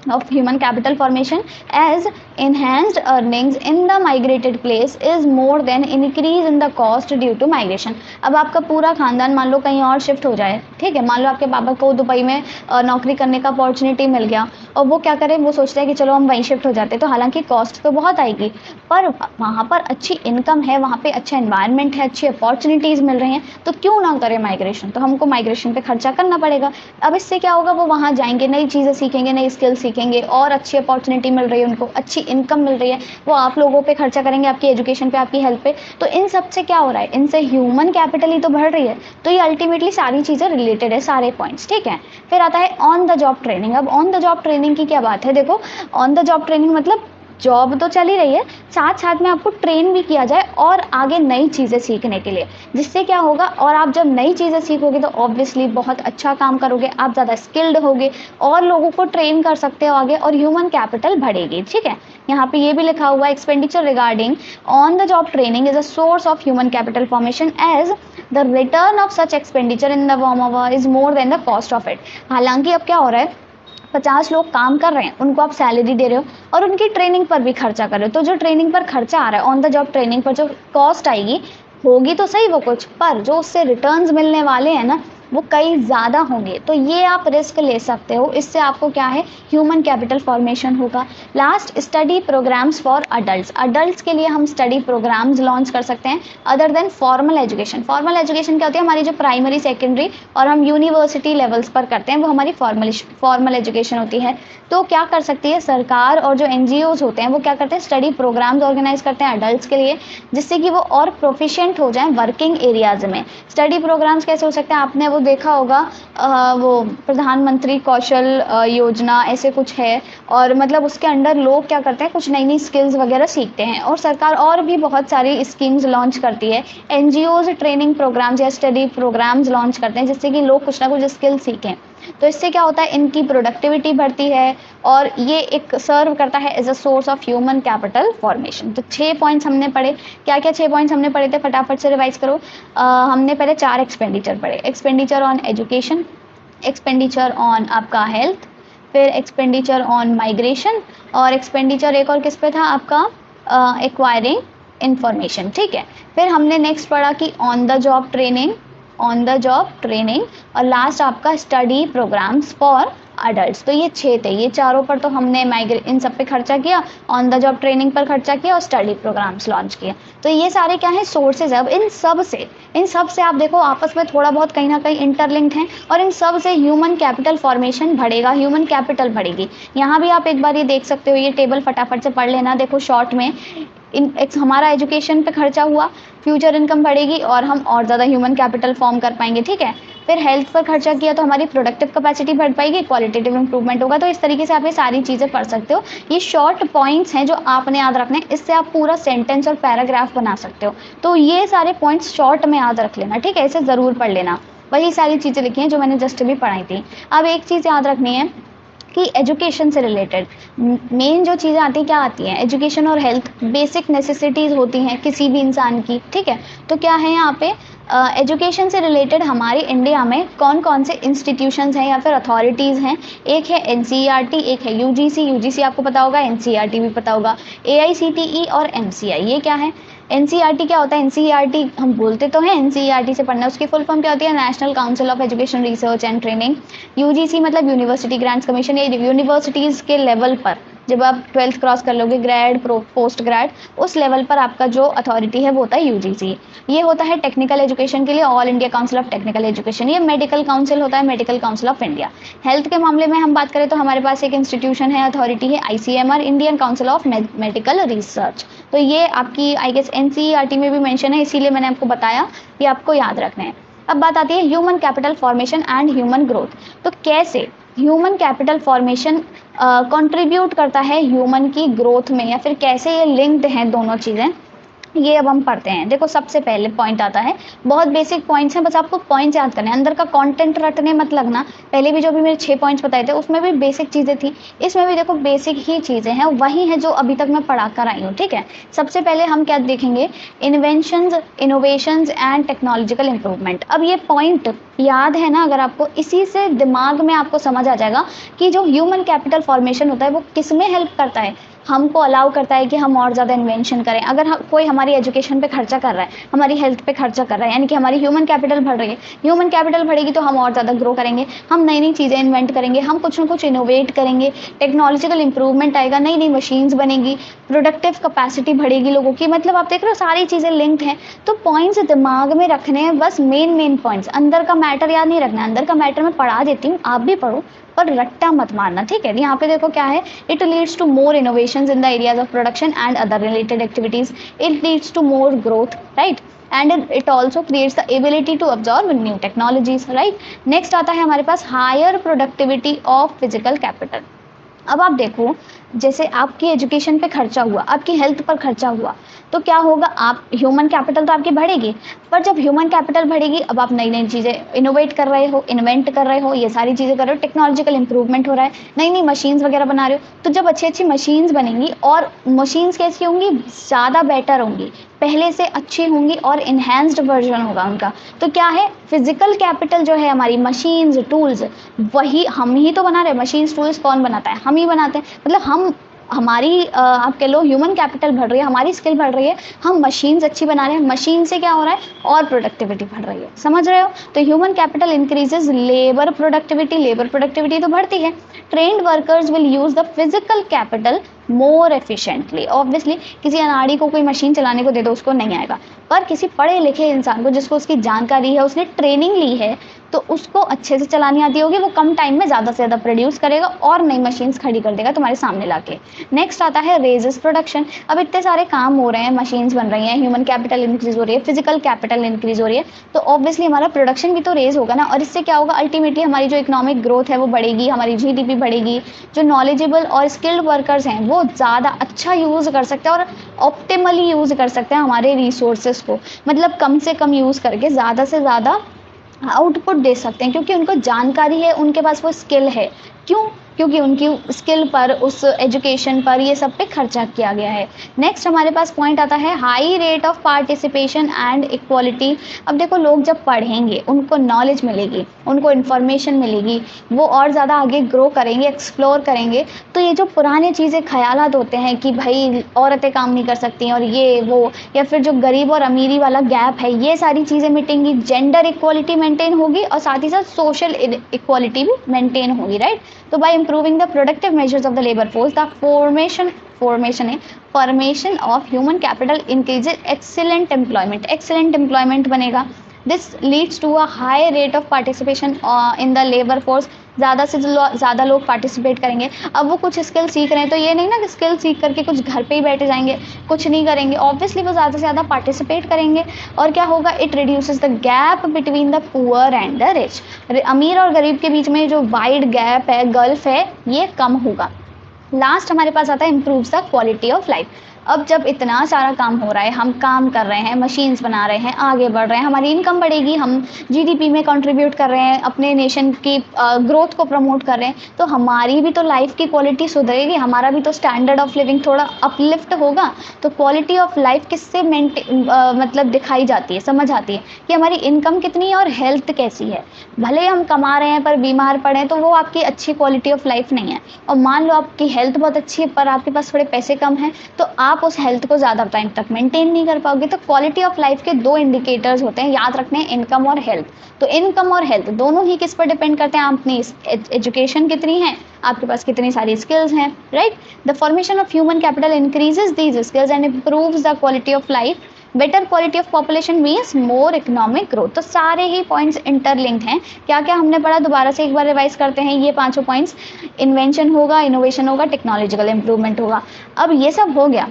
of human capital formation as enhanced earnings in the migrated place is more than increase in the cost due to migration. अब आपका पूरा खानदान मान लो कहीं और शिफ्ट हो जाए, ठीक है, मान लो आपके पापा को दुबई में नौकरी करने का अपॉर्चुनिटी मिल गया और वो क्या करें, वो सोचते हैं कि चलो हम वहीं शिफ्ट हो जाते, तो हालांकि कॉस्ट तो बहुत आएगी, पर वहाँ पर अच्छी इनकम है, वहाँ पे अच्छा एनवायरनमेंट है, अच्छी अपॉर्चुनिटीज़ मिल रही हैं, तो क्यों ना करें माइग्रेशन। तो हमको माइग्रेशन पे खर्चा करना पड़ेगा। अब इससे क्या होगा, वो वहाँ जाएंगे, नई चीज़ें सीखेंगे, नई स्किल सीखेंगे और अच्छी अपॉर्चुनिटी मिल रही है उनको, अच्छी इनकम मिल रही है, वो आप लोगों पे खर्चा करेंगे, आपकी एजुकेशन पे, आपकी हेल्थ पे। तो इन सब से क्या हो रहा है, इनसे ह्यूमन कैपिटल ही तो बढ़ रही है। तो ये अल्टीमेटली सारी चीज़ें रिलेटेड है, सारे पॉइंट्स, ठीक है। फिर आता है ऑन द जॉब ट्रेनिंग। अब ऑन द जॉब ट्रेनिंग की क्या बात है, देखो, ऑन द जॉब ट्रेनिंग मतलब जॉब तो चल ही रही है, साथ साथ में आपको ट्रेन भी किया जाए और आगे नई चीज़ें सीखने के लिए, जिससे क्या होगा, और आप जब नई चीज़ें सीखोगे तो ऑब्वियसली बहुत अच्छा काम करोगे, आप ज़्यादा स्किल्ड होगे और लोगों को ट्रेन कर सकते हो आगे, और ह्यूमन कैपिटल बढ़ेगी, ठीक है। यहाँ पे ये भी लिखा हुआ है, expenditure regarding on the job training is a source of human capital formation as the return of such expenditure in the form of is more than the cost of it. हालांकि अब क्या हो रहा है, 50 लोग काम कर रहे हैं, उनको आप सैलरी दे रहे हो और उनकी ट्रेनिंग पर भी खर्चा कर रहे हो। तो जो ट्रेनिंग पर खर्चा आ रहा है, ऑन द जॉब ट्रेनिंग पर जो कॉस्ट आएगी, होगी तो सही वो कुछ, पर जो उससे रिटर्न्स मिलने वाले हैं ना, वो कई ज़्यादा होंगे, तो ये आप रिस्क ले सकते हो। इससे आपको क्या है, ह्यूमन कैपिटल फॉर्मेशन होगा। Last, study programmes for adults. Adults के लिए हम स्टडी प्रोग्राम्स लॉन्च कर सकते हैं other than formal education. Formal education क्या होती है, हमारी जो प्राइमरी, सेकेंडरी और हम यूनिवर्सिटी लेवल्स पर करते हैं, वो हमारी फॉर्मल एजुकेशन होती है। तो क्या कर सकती है सरकार, और जो एनजीओज होते हैं वो क्या करते हैं, स्टडी प्रोग्राम्स ऑर्गेनाइज करते हैं अडल्ट्स के लिए, जिससे कि वो और प्रोफिशिएंट हो जाएं वर्किंग एरियाज में। स्टडी प्रोग्राम्स कैसे हो सकते हैं, आपने वो देखा होगा, वो प्रधानमंत्री कौशल योजना ऐसे कुछ है, और मतलब उसके अंडर लोग क्या करते हैं, कुछ नई नई स्किल्स वगैरह सीखते हैं। और सरकार और भी बहुत सारी स्कीम्स लॉन्च करती है, एनजीओज ट्रेनिंग प्रोग्राम्स या स्टडी प्रोग्राम्स लॉन्च करते हैं, जिससे कि लोग कुछ ना कुछ स्किल सीखें। तो इससे क्या होता है, इनकी प्रोडक्टिविटी बढ़ती है, और ये एक सर्व करता है as a source of human capital formation. तो 6 पॉइंट्स हमने पढ़े। क्या क्या 6 पॉइंट्स हमने पढ़े थे, फटाफट से रिवाइज करो। हमने पहले 4 एक्सपेंडिचर पढ़े। Expenditure on education, expenditure on आपका हेल्थ, फिर एक्सपेंडिचर ऑन माइग्रेशन, और एक्सपेंडिचर एक और किस पे था आपका, एक्वायरिंग इंफॉर्मेशन। ठीक है, फिर हमने नेक्स्ट पढ़ा कि ऑन द जॉब ट्रेनिंग, और लास्ट आपका स्टडी प्रोग्राम्स फॉर अडल्ट्स। तो ये 6 थे, ये चारों पर तो हमने इन सब पे खर्चा किया, ऑन द जॉब ट्रेनिंग पर खर्चा किया और स्टडी प्रोग्राम्स लॉन्च किया। तो ये सारे क्या है, सोर्सेज है। अब इन सब से आप देखो आपस में थोड़ा बहुत कहीं ना कहीं इंटरलिंक्ड हैं, और इन सब से ह्यूमन कैपिटल फॉर्मेशन बढ़ेगा, ह्यूमन कैपिटल बढ़ेगी। यहाँ भी आप एक बार ये देख सकते हो, ये टेबल फटाफट से पढ़ लेना। देखो शॉर्ट में हमारा एजुकेशन पे खर्चा हुआ, फ्यूचर इनकम बढ़ेगी और हम और ज़्यादा ह्यूमन कैपिटल फॉर्म कर पाएंगे। ठीक है, फिर हेल्थ पर खर्चा किया तो हमारी प्रोडक्टिव कैपेसिटी बढ़ पाएगी, क्वालिटेटिव इंप्रूवमेंट होगा। तो इस तरीके से आप ये सारी चीज़ें पढ़ सकते हो। ये शॉर्ट पॉइंट्स हैं जो आपने याद रखने हैं, इससे आप पूरा सेंटेंस और पैराग्राफ बना सकते हो। तो ये सारे पॉइंट्स शॉर्ट में याद रख लेना, ठीक है, इसे ज़रूर पढ़ लेना। वही सारी चीज़ें लिखी हैं जो मैंने जस्ट भी पढ़ाई थी। अब एक चीज़ याद रखनी है कि एजुकेशन से रिलेटेड मेन जो चीज़ें आती हैं, क्या आती हैं, एजुकेशन और हेल्थ बेसिक नेसेसिटीज़ होती हैं किसी भी इंसान की। ठीक है, तो क्या है यहाँ पे एजुकेशन से रिलेटेड हमारे इंडिया में कौन कौन से इंस्टीट्यूशंस हैं या फिर अथॉरिटीज़ हैं। एक है एनसीईआरटी, एक है यूजीसी आपको पता होगा, एनसीईआरटी भी पता होगा, एआईसीटीई और एमसीआई। ये क्या है, एनसीईआरटी क्या होता है, एनसीईआरटी हम बोलते तो हैं एनसीईआरटी से पढ़ना, उसकी फुल फॉर्म क्या होती है, national council of education research and training. UGC मतलब यूनिवर्सिटी ग्रांट्स कमीशन। ये यूनिवर्सिटीज़ के लेवल पर जब आप 12th क्रॉस कर लोगे, ग्रेड पोस्ट ग्रेड, उस लेवल पर आपका जो अथॉरिटी है वो होता है यूजीसी। ये होता है टेक्निकल एजुकेशन के लिए all India council of technical education. ये मेडिकल काउंसिल होता है, medical council of India. Health के मामले में हम बात करें तो हमारे पास एक इंस्टीट्यूशन है, अथॉरिटी है ICMR, Indian council of medical research. तो ये आपकी आई गेस एनसीईआरटी में भी मेंशन है, इसीलिए मैंने आपको बताया, ये आपको याद रखना है। अब बात आती है human capital formation and human growth. तो कैसे ह्यूमन कैपिटल फॉर्मेशन कंट्रीब्यूट करता है ह्यूमन की ग्रोथ में, या फिर कैसे ये लिंक्ड हैं दोनों चीज़ें, ये अब हम पढ़ते हैं। देखो सबसे पहले पॉइंट आता है, बहुत बेसिक पॉइंट्स हैं, बस आपको पॉइंट्स याद करने हैं, अंदर का कंटेंट रटने मत लगना। पहले भी जो भी मेरे 6 पॉइंट्स बताए थे उसमें भी बेसिक चीज़ें थी, इसमें भी देखो बेसिक ही चीज़ें हैं, वही हैं जो अभी तक मैं पढ़ा कर आई हूँ। ठीक है, सबसे पहले हम क्या देखेंगे, inventions, innovations and technological improvement. अब ये पॉइंट याद है ना, अगर आपको इसी से दिमाग में आपको समझ आ जाएगा कि जो ह्यूमन कैपिटल फॉर्मेशन होता है वो किस में हेल्प करता है, हमको अलाउ करता है कि हम और ज़्यादा इन्वेंशन करें। अगर कोई हमारी एजुकेशन पे खर्चा कर रहा है, हमारी हेल्थ पे खर्चा कर रहा है, यानी कि हमारी ह्यूमन कैपिटल बढ़ रही है, ह्यूमन कैपिटल बढ़ेगी तो हम और ज़्यादा ग्रो करेंगे, हम नई नई चीज़ें इन्वेंट करेंगे, हम कुछ ना कुछ इनोवेट करेंगे, टेक्नोलॉजिकल इंप्रूवमेंट आएगा, नई नई मशीन्स बनेगी, प्रोडक्टिव कैपेसिटी बढ़ेगी लोगों की। मतलब आप देख रहे हो सारी चीज़ें लिंक्ड हैं। तो पॉइंट्स दिमाग में रखने हैं, बस मेन पॉइंट्स, अंदर का मैटर याद नहीं रखना। अंदर का मैटर मैं पढ़ा देती हूँ, आप भी पढ़ो, पर रट्टा मत मारना। ठीक है, यहाँ पे देखो क्या है, it leads to more innovations in the areas of production and other related activities, it leads to more growth, right, and it also creates the ability to absorb new technologies, right. Next आता है हमारे पास higher productivity of physical capital. अब आप देखो, जैसे आपकी education पे खर्चा हुआ, आपकी हेल्थ पर खर्चा हुआ, तो क्या होगा, आप ह्यूमन कैपिटल तो आपकी बढ़ेगी, पर जब ह्यूमन कैपिटल बढ़ेगी, अब आप नई नई चीज़ें इनोवेट कर रहे हो, इन्वेंट कर रहे हो, ये सारी चीज़ें कर रहे हो, टेक्नोलॉजिकल इंप्रूवमेंट हो रहा है, नई नई मशीन्स वगैरह बना रहे हो, तो जब अच्छी अच्छी मशीन्स बनेंगी, और मशीन्स कैसी होंगी, ज़्यादा बेटर होंगी, पहले से अच्छी होंगी और इन्हेंस्ड वर्जन होगा उनका। तो क्या है, फिजिकल कैपिटल जो है हमारी, मशीन्स टूल्स, वही हम ही तो बना रहे हैं। मशीन्स टूल्स कौन बनाता है, हम ही बनाते हैं। मतलब हम हमारी आप कह लो ह्यूमन कैपिटल बढ़ रही है, हमारी स्किल बढ़ रही है, हम मशीन्स अच्छी बना रहे हैं, मशीन से क्या हो रहा है और प्रोडक्टिविटी बढ़ रही है, समझ रहे हो। तो human capital increases labour productivity तो बढ़ती है। Trained workers will use the physical capital more efficiently. Obviously किसी अनाड़ी को कोई मशीन चलाने को दे दो, उसको नहीं आएगा, पर किसी पढ़े लिखे इंसान को जिसको उसकी जानकारी है, उसने ट्रेनिंग ली है, तो उसको अच्छे से चलानी आती होगी, वो कम टाइम में ज़्यादा से ज़्यादा प्रोड्यूस करेगा और नई मशीन्स खड़ी कर देगा तुम्हारे सामने लाके। नेक्स्ट आता है रेजेस प्रोडक्शन। अब इतने सारे काम हो रहे हैं, मशीन्स बन रही हैं, ह्यूमन कैपिटल इंक्रीज हो रही है, फिजिकल कैपिटल इंक्रीज हो रही है, तो ऑब्वियसली हमारा प्रोडक्शन भी तो रेज होगा ना, और इससे क्या होगा, अल्टीमेटली हमारी जो इकोनॉमिक ग्रोथ है वो बढ़ेगी, हमारी जीडीपी बढ़ेगी, जो नॉलेजेबल और स्किल्ड वर्कर्स हैं वो ज़्यादा अच्छा यूज़ कर सकते हैं और ऑप्टिमली यूज़ कर सकते हैं हमारे रिसोर्सेज को, मतलब कम से कम यूज़ करके ज़्यादा से ज़्यादा आउटपुट दे सकते हैं, क्योंकि उनको जानकारी है, उनके पास वो स्किल है। क्यों? क्योंकि उनकी स्किल पर, उस एजुकेशन पर, ये सब पे खर्चा किया गया है। नेक्स्ट हमारे पास पॉइंट आता है high rate of participation and equality. अब देखो, लोग जब पढ़ेंगे, उनको नॉलेज मिलेगी, उनको इन्फॉर्मेशन मिलेगी, वो और ज़्यादा आगे ग्रो करेंगे, एक्सप्लोर करेंगे, तो ये जो पुराने चीज़ें ख्यालात होते हैं कि भाई औरतें काम नहीं कर सकती और ये वो, या फिर जो गरीब और अमीरी वाला गैप है, ये सारी चीज़ें मिटेंगी, जेंडर इक्वालिटी मेंटेन होगी और साथ ही साथ सोशल इक्वालिटी भी मेंटेन होगी, राइट। तो bye improving the productive measures of the labor force, the formation of human capital increases excellent employment बनेगा। This leads to a high rate of participation in the labor force। ज़्यादा से ज़्यादा लोग participate करेंगे। अब वो कुछ स्किल सीख रहे हैं, तो ये नहीं ना कि स्किल सीख करके कुछ घर पे ही बैठे जाएंगे, कुछ नहीं करेंगे, ऑब्वियसली वो ज़्यादा से ज़्यादा पार्टिसिपेट करेंगे। और क्या होगा, it reduces the gap between the poor and the rich. अमीर और गरीब के बीच में जो वाइड गैप है, गल्फ है, ये कम होगा। लास्ट हमारे पास आता है improves the quality of life. अब जब इतना सारा काम हो रहा है, हम काम कर रहे हैं, मशीन्स बना रहे हैं, आगे बढ़ रहे हैं, हमारी इनकम बढ़ेगी, हम जीडीपी में कंट्रीब्यूट कर रहे हैं, अपने नेशन की ग्रोथ को प्रमोट कर रहे हैं, तो हमारी भी तो लाइफ की क्वालिटी सुधरेगी, हमारा भी तो स्टैंडर्ड ऑफ लिविंग थोड़ा अपलिफ्ट होगा। तो क्वालिटी ऑफ लाइफ किससे मतलब दिखाई जाती है, समझ आती है कि हमारी इनकम कितनी है और हेल्थ कैसी है। भले हम कमा रहे हैं पर बीमार पड़े तो वो आपकी अच्छी क्वालिटी ऑफ लाइफ नहीं है। और मान लो आपकी हेल्थ बहुत अच्छी है पर आपके पास थोड़े पैसे कम हैं, तो आप उस हेल्थ को ज़्यादा टाइम तक मेंटेन नहीं कर पाओगे। तो क्वालिटी ऑफ लाइफ के दो इंडिकेटर्स होते हैं, याद रखने हैं, इनकम और हेल्थ। तो इनकम और हेल्थ दोनों ही किस पर डिपेंड करते हैं, आप अपनी एजुकेशन कितनी है, आपके पास कितनी सारी स्किल्स हैं, right. The formation of human capital increases these skills and improves the quality of life. Better quality of population means more economic growth. तो सारे ही पॉइंट्स इंटरलिंक्ड हैं। क्या क्या हमने पढ़ा, दोबारा से एक बार रिवाइज करते हैं। ये पांचों पॉइंट्स, इन्वेंशन होगा, इनोवेशन होगा, टेक्नोलॉजिकल इंप्रूवमेंट होगा। अब ये सब हो गया,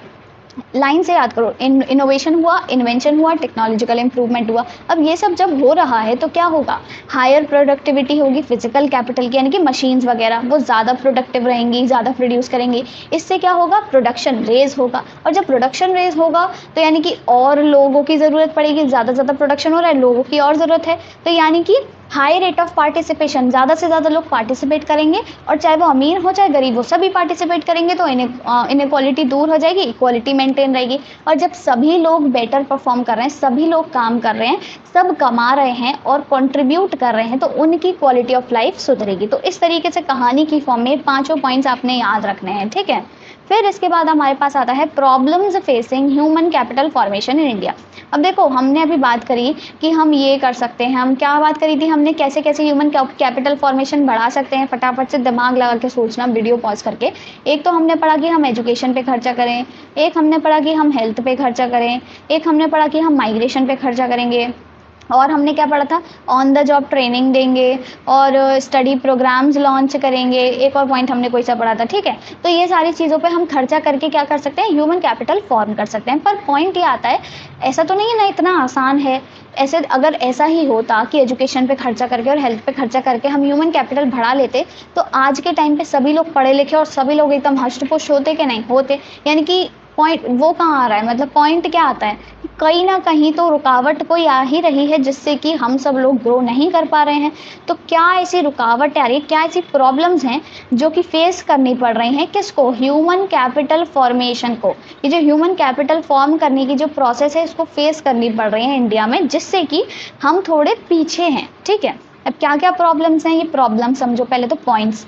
लाइन से याद करो, इनोवेशन हुआ, इन्वेंशन हुआ, टेक्नोलॉजिकल इंप्रूवमेंट हुआ। अब ये सब जब हो रहा है तो क्या होगा, हायर प्रोडक्टिविटी होगी फिजिकल कैपिटल की, यानी कि मशीन्स वगैरह वो ज़्यादा प्रोडक्टिव रहेंगी, ज़्यादा प्रोड्यूस करेंगी। इससे क्या होगा, प्रोडक्शन रेज होगा, और जब प्रोडक्शन रेज होगा तो यानी कि और लोगों की ज़रूरत पड़ेगी, ज़्यादा ज़्यादा प्रोडक्शन हो रहा है, लोगों की और ज़रूरत है, तो यानी कि हाई रेट ऑफ पार्टिसिपेशन, ज़्यादा से ज़्यादा लोग पार्टिसिपेट करेंगे, और चाहे वो अमीर हो चाहे गरीब हो, सभी पार्टिसिपेट करेंगे, तो इनइक्वालिटी दूर हो जाएगी, इक्वालिटी मेंटेन रहेगी। और जब सभी लोग बेटर परफॉर्म कर रहे हैं, सभी लोग काम कर रहे हैं, सब कमा रहे हैं और कंट्रीब्यूट कर रहे हैं, तो उनकी क्वालिटी ऑफ लाइफ सुधरेगी। तो इस तरीके से कहानी की फॉर्म में पांचों पॉइंट्स आपने याद रखने हैं, ठीक है। फिर इसके बाद हमारे पास आता है problems facing human capital formation in India. अब देखो, हमने अभी बात करी कि हम ये कर सकते हैं, हम क्या बात करी थी हमने, कैसे कैसे ह्यूमन कैपिटल फॉर्मेशन बढ़ा सकते हैं। फटाफट से दिमाग लगा के सोचना, वीडियो पॉज करके। एक तो हमने पढ़ा कि हम एजुकेशन पे खर्चा करें, एक हमने पढ़ा कि हम हेल्थ पे खर्चा करें, एक हमने पढ़ा कि हम माइग्रेशन पे खर्चा करेंगे, और हमने क्या पढ़ा था, ऑन द जॉब ट्रेनिंग देंगे और स्टडी प्रोग्राम्स लॉन्च करेंगे। एक और पॉइंट हमने कोई सा पढ़ा था, ठीक है। तो ये सारी चीज़ों पे हम खर्चा करके क्या कर सकते हैं, ह्यूमन कैपिटल फॉर्म कर सकते हैं। पर पॉइंट ये आता है, ऐसा तो नहीं है ना, इतना आसान है। ऐसे अगर ऐसा ही होता कि एजुकेशन पे खर्चा करके और हेल्थ पे खर्चा करके हम ह्यूमन कैपिटल बढ़ा लेते, तो आज के टाइम पे सभी लोग पढ़े लिखे और सभी लोग एकदम हष्ट-पुष्ट होते कि नहीं होते। यानी कि पॉइंट वो कहाँ आ रहा है, मतलब पॉइंट क्या आता है, कहीं ना कहीं तो रुकावट कोई आ ही रही है, जिससे कि हम सब लोग ग्रो नहीं कर पा रहे हैं। तो क्या ऐसी रुकावट आ रही है, क्या ऐसी प्रॉब्लम्स हैं जो कि फेस करनी पड़ रही हैं, किसको, ह्यूमन कैपिटल फॉर्मेशन को। ये जो ह्यूमन कैपिटल फॉर्म करने की जो प्रोसेस है, इसको फेस करनी पड़ रही है इंडिया में, जिससे कि हम थोड़े पीछे हैं, ठीक है। अब क्या क्या प्रॉब्लम्स हैं, ये प्रॉब्लम समझो पहले तो, पॉइंट्स।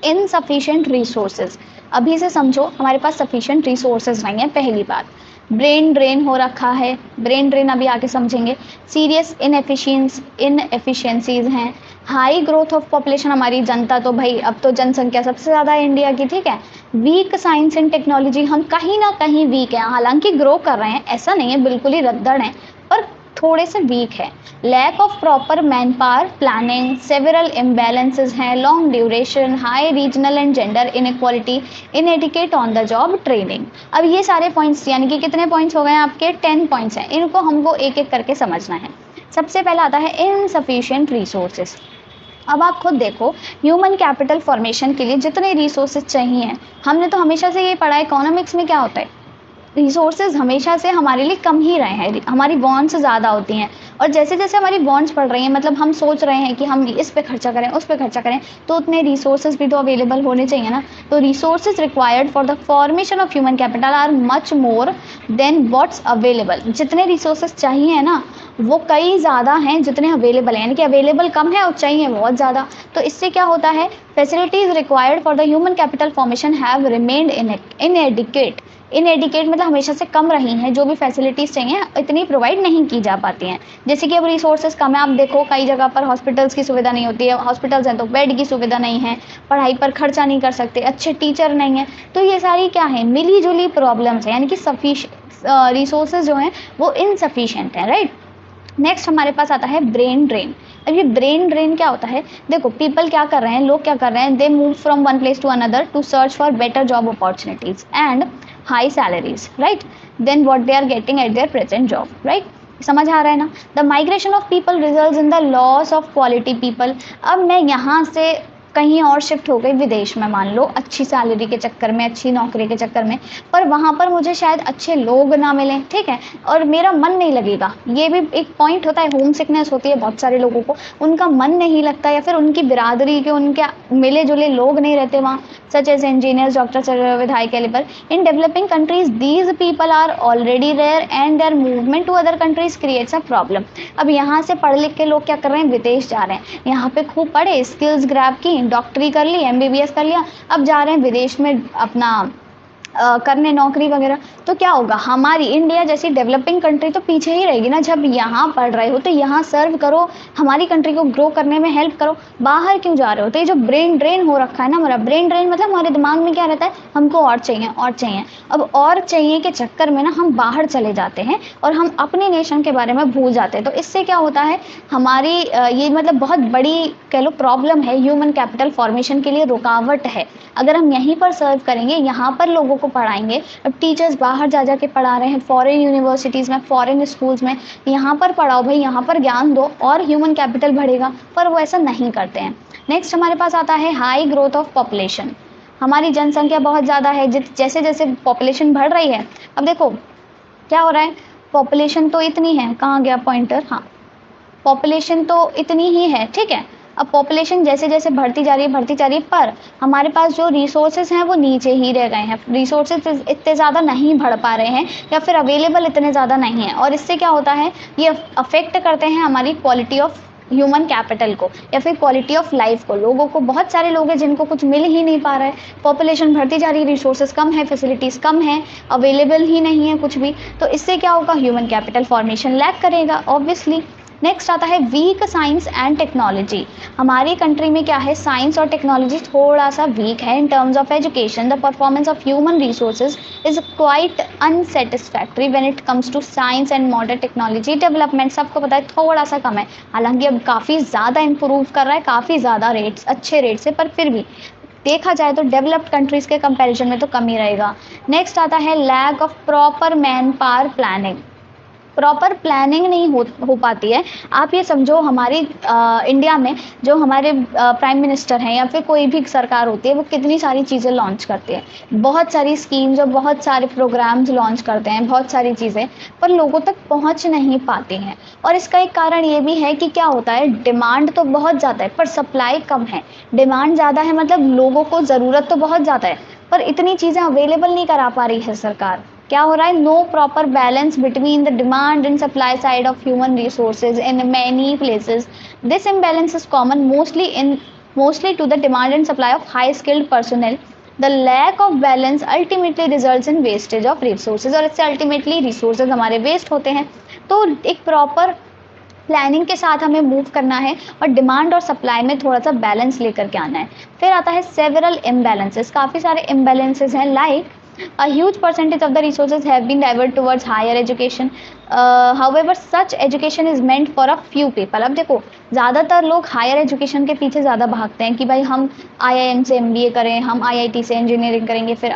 Insufficient resources. अभी से समझो हमारे पास सफिशिएंट रिसोर्सेज नहीं है, पहली बात। ब्रेन ड्रेन हो रखा है, ब्रेन ड्रेन अभी आके समझेंगे। सीरियस इनएफिशिएंसीज हैं। हाई ग्रोथ ऑफ पॉपुलेशन, हमारी जनता तो भाई अब तो जनसंख्या सबसे ज़्यादा है इंडिया की, ठीक है। वीक साइंस एंड टेक्नोलॉजी, हम कहीं ना कहीं वीक हैं, हालांकि ग्रो कर रहे हैं, ऐसा नहीं है बिल्कुल ही रद्दड़ हैं, पर थोड़े से वीक है। Lack of proper man power planning, several imbalances हैं, long duration, high regional and gender inequality, inadequate on the job training. अब ये सारे पॉइंट्स, यानी कि कितने पॉइंट्स हो गए आपके, 10 पॉइंट्स हैं, इनको हमको एक एक करके समझना है। सबसे पहला आता है इनसफिशिएंट रिसोर्सेज। अब आप खुद देखो, ह्यूमन कैपिटल फॉर्मेशन के लिए जितने रिसोर्सेज चाहिए, हमने तो हमेशा से ये पढ़ा है, इकोनॉमिक्स में क्या होता है, रिसोर्सेज हमेशा से हमारे लिए कम ही रहे हैं, हमारी बॉन्ड्स ज़्यादा होती हैं, और जैसे जैसे हमारी बॉन्ड्स बढ़ रही हैं, मतलब हम सोच रहे हैं कि हम इस पे खर्चा करें, उस पे खर्चा करें, तो उतने रिसोर्सेज भी तो अवेलेबल होने चाहिए ना। तो resources required for the formation of human capital R much more than what's available. जितने रिसोर्सेज चाहिए ना, वो कई ज़्यादा हैं जितने अवेलेबल हैं, यानी कि अवेलेबल कम है और चाहिए बहुत ज़्यादा। तो इससे क्या होता है, facilities required for the human capital formation have remained inadequate. Inadequate मतलब हमेशा से कम रही हैं, जो भी फैसिलिटीज़ चाहिए इतनी प्रोवाइड नहीं की जा पाती हैं। जैसे कि अब रिसोर्सेज कम है, आप देखो कई जगह पर हॉस्पिटल्स की सुविधा नहीं होती है, हॉस्पिटल्स हैं तो बेड की सुविधा नहीं है, पढ़ाई पर खर्चा नहीं कर सकते, अच्छे टीचर नहीं हैं, तो ये सारी क्या है, मिली जुली प्रॉब्लम्स हैं, यानी कि रिसोर्सेज जो हैं वो इनसफिशिएंट हैं, राइट। नेक्स्ट हमारे पास आता है ब्रेन ड्रेन। अब ये ब्रेन ड्रेन क्या होता है, देखो पीपल क्या कर रहे हैं, लोग क्या कर रहे हैं, they move from one place to another to search for better job opportunities and high salaries, right, then what they are getting at their present job, right. समझ आ रहा है ना। The migration of people results in the loss of quality people. अब मैं यहाँ से कहीं और शिफ्ट हो गई विदेश में, मान लो अच्छी सैलरी के चक्कर में, अच्छी नौकरी के चक्कर में, पर वहाँ पर मुझे शायद अच्छे लोग ना मिलें, ठीक है, और मेरा मन नहीं लगेगा। ये भी एक पॉइंट होता है, होम सिकनेस होती है बहुत सारे लोगों को, उनका मन नहीं लगता, या फिर उनकी बिरादरी के उनके मिले जुले लोग नहीं रहते वहाँ, such as engineers, doctor with high calibre. In developing countries these people are already rare and their movement to other countries creates a problem. अब यहाँ से पढ़ लिख के लोग क्या कर रहे हैं, विदेश जा रहे हैं, यहाँ पे खूब पढ़े, स्किल्स ग्रैब की, डॉक्टरी कर ली, एमबीबीएस कर लिया, अब जा रहे हैं विदेश में अपना करने नौकरी वगैरह। तो क्या होगा, हमारी इंडिया जैसी डेवलपिंग कंट्री तो पीछे ही रहेगी ना। जब यहाँ पढ़ रहे हो तो यहाँ सर्व करो, हमारी कंट्री को ग्रो करने में हेल्प करो, बाहर क्यों जा रहे हो। तो ये जो ब्रेन ड्रेन हो रखा है ना हमारा, ब्रेन ड्रेन मतलब हमारे दिमाग में क्या रहता है, हमको और चाहिए और चाहिए। अब और चाहिए के चक्कर में ना हम बाहर चले जाते हैं और हम अपने नेशन के बारे में भूल जाते हैं। तो इससे क्या होता है, हमारी ये मतलब बहुत बड़ी कह लो प्रॉब्लम है, ह्यूमन कैपिटल फॉर्मेशन के लिए रुकावट है। अगर हम यहीं पर सर्व करेंगे, यहाँ पर लोगों को पढ़ाएंगे, अब टीचर्स बाहर जा जा के पढ़ा रहे हैं, फॉरेन यूनिवर्सिटीज़ में, फॉरेन स्कूल्स में, यहाँ पर पढ़ाओ भाई, यहाँ पर ज्ञान दो और ह्यूमन कैपिटल बढ़ेगा, पर वो ऐसा नहीं करते हैं। नेक्स्ट हमारे पास आता है हाई ग्रोथ ऑफ पॉपुलेशन। हमारी जनसंख्या बहुत ज़्यादा है, जैसे जैसे पॉपुलेशन बढ़ रही है, अब देखो क्या हो रहा है, पॉपुलेशन तो इतनी है, कहाँ गया पॉइंटर, हाँ, पॉपुलेशन तो इतनी ही है, ठीक है। अब पॉपुलेशन जैसे जैसे बढ़ती जा रही है, पर हमारे पास जो रिसोर्सेज हैं वो नीचे ही रह गए हैं। रिसोर्सेज इतने ज़्यादा नहीं बढ़ पा रहे हैं, या फिर अवेलेबल इतने ज़्यादा नहीं है, और इससे क्या होता है, ये अफेक्ट करते हैं हमारी क्वालिटी ऑफ ह्यूमन कैपिटल को, या फिर क्वालिटी ऑफ लाइफ को। लोगों को, बहुत सारे लोग हैं जिनको कुछ मिल ही नहीं पा रहा है, पॉपुलेशन बढ़ती जा रही है, रिसोर्सेज कम है, फैसिलिटीज़ कम है, अवेलेबल ही नहीं है कुछ भी। तो इससे क्या होगा, ह्यूमन कैपिटल फॉर्मेशन लैक करेगा ऑब्वियसली। नेक्स्ट आता है वीक साइंस एंड टेक्नोलॉजी। हमारी कंट्री में क्या है, साइंस और टेक्नोलॉजी थोड़ा सा वीक है। In terms of education the performance of human resources is quite unsatisfactory when it comes to science and modern technology development. सबको पता है थोड़ा सा कम है, हालांकि अब काफ़ी ज़्यादा इंप्रूव कर रहा है, काफ़ी ज़्यादा रेट्स, अच्छे रेट से, पर फिर भी देखा जाए तो डेवलप्ड कंट्रीज़ के कंपैरिजन में तो कम ही रहेगा। नेक्स्ट आता है lack of proper man power planning. Proper planning नहीं हो पाती है। आप ये समझो, हमारी इंडिया में जो हमारे प्राइम मिनिस्टर हैं या फिर कोई भी सरकार होती है, वो कितनी सारी चीज़ें लॉन्च करती है, बहुत सारी स्कीम्स और बहुत सारे प्रोग्राम्स लॉन्च करते हैं, बहुत सारी चीज़ें, पर लोगों तक पहुंच नहीं पाती हैं। और इसका एक कारण ये भी है कि क्या होता है, डिमांड तो बहुत ज़्यादा है पर सप्लाई कम है। डिमांड ज़्यादा है मतलब लोगों को ज़रूरत तो बहुत ज़्यादा है, पर इतनी चीज़ें अवेलेबल नहीं करा पा रही है सरकार। क्या हो रहा है, no proper balance between the demand and supply side of human resources in many places. This imbalance is common mostly in mostly to the demand and supply of high skilled personnel. The lack of balance ultimately results in wastage of resources, और इससे ultimately resources हमारे waste होते हैं। तो एक proper planning के साथ हमें मूव करना है और डिमांड और सप्लाई में थोड़ा सा बैलेंस लेकर के आना है। फिर आता है सेवरल इम्बैलेंसेस, काफ़ी सारे इम्बैलेंसेस हैं, like a huge percentage of the resources have been diverted towards higher education. However, such education is meant for a few people. अब देखो ज़्यादातर लोग हायर एजुकेशन के पीछे ज़्यादा भागते हैं कि भाई हम IIM से MBA करें, हम IIT से इंजीनियरिंग करेंगे, फिर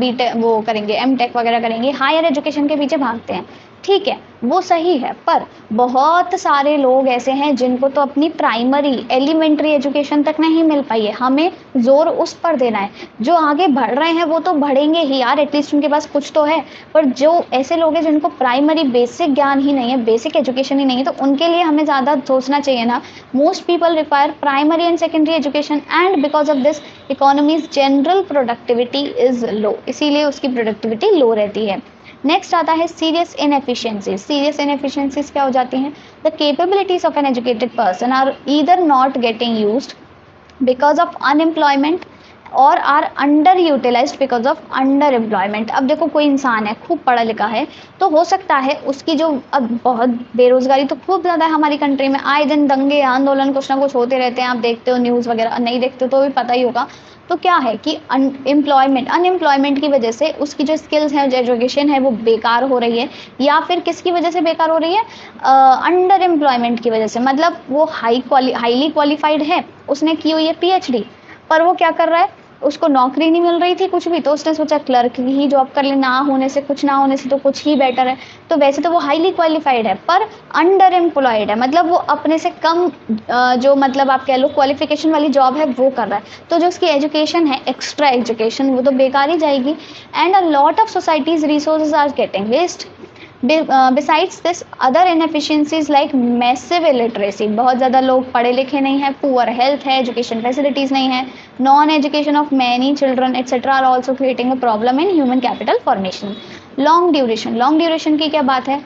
BTech वो करेंगे, MTech वगैरह करेंगे, हायर एजुकेशन के पीछे भागते हैं। ठीक है, वो सही है, पर बहुत सारे लोग ऐसे हैं जिनको तो अपनी प्राइमरी एलिमेंट्री एजुकेशन तक नहीं मिल पाई है। हमें जोर उस पर देना है। जो आगे बढ़ रहे हैं वो तो बढ़ेंगे ही यार, एटलीस्ट उनके पास कुछ तो है, पर जो ऐसे लोग हैं जिनको प्राइमरी बेसिक ज्ञान ही नहीं है, बेसिक एजुकेशन ही नहीं है, तो उनके लिए हमें ज़्यादा सोचना चाहिए ना। Most people require primary and secondary education and because of this economies general productivity is low, इसीलिए उसकी प्रोडक्टिविटी लो रहती है। नेक्स्ट आता है सीरियस इनएफिशिएंसीज। सीरियस इनएफिशिएंसीज क्या हो जाती हैं? The capabilities of an educated person are either not getting used because of unemployment और are under utilised because of under employment. अब देखो कोई इंसान है, खूब पढ़ा लिखा है, तो हो सकता है उसकी जो, अब बहुत बेरोजगारी तो खूब ज़्यादा है हमारी कंट्री में, आए दिन दंगे आंदोलन कुछ ना कुछ होते रहते हैं, आप देखते हो न्यूज़ वगैरह, नहीं देखते तो भी पता ही होगा। तो क्या है कि अनएम्प्लॉयमेंट की वजह से उसकी जो स्किल्स हैं, जो एजुकेशन है, वो बेकार हो रही है, या फिर किसकी वजह से बेकार हो रही है? अंडर एम्प्लॉयमेंट की वजह से। मतलब वो हाईली क्वालिफाइड है, उसने की हुई है PhD, पर वो क्या कर रहा है, उसको नौकरी नहीं मिल रही थी कुछ भी, तो उसने सोचा क्लर्क की ही जॉब कर ले, ना होने से तो कुछ ही बेटर है। तो वैसे तो वो हाईली क्वालिफाइड है पर अंडर एम्प्लॉयड है, मतलब वो अपने से कम जो मतलब आप कह लो क्वालिफिकेशन वाली जॉब है वो कर रहा है। तो जो उसकी एजुकेशन है, एक्स्ट्रा एजुकेशन, वो तो बेकार ही जाएगी। And a lot of society's resources are getting waste. Besides this other inefficiencies like massive illiteracy, बहुत ज़्यादा लोग पढ़े लिखे नहीं हैं, पुअर हेल्थ है, एजुकेशन फैसिलिटीज़ नहीं है, non education of many children etcetera are also creating a problem in human capital formation. Long duration की क्या बात है?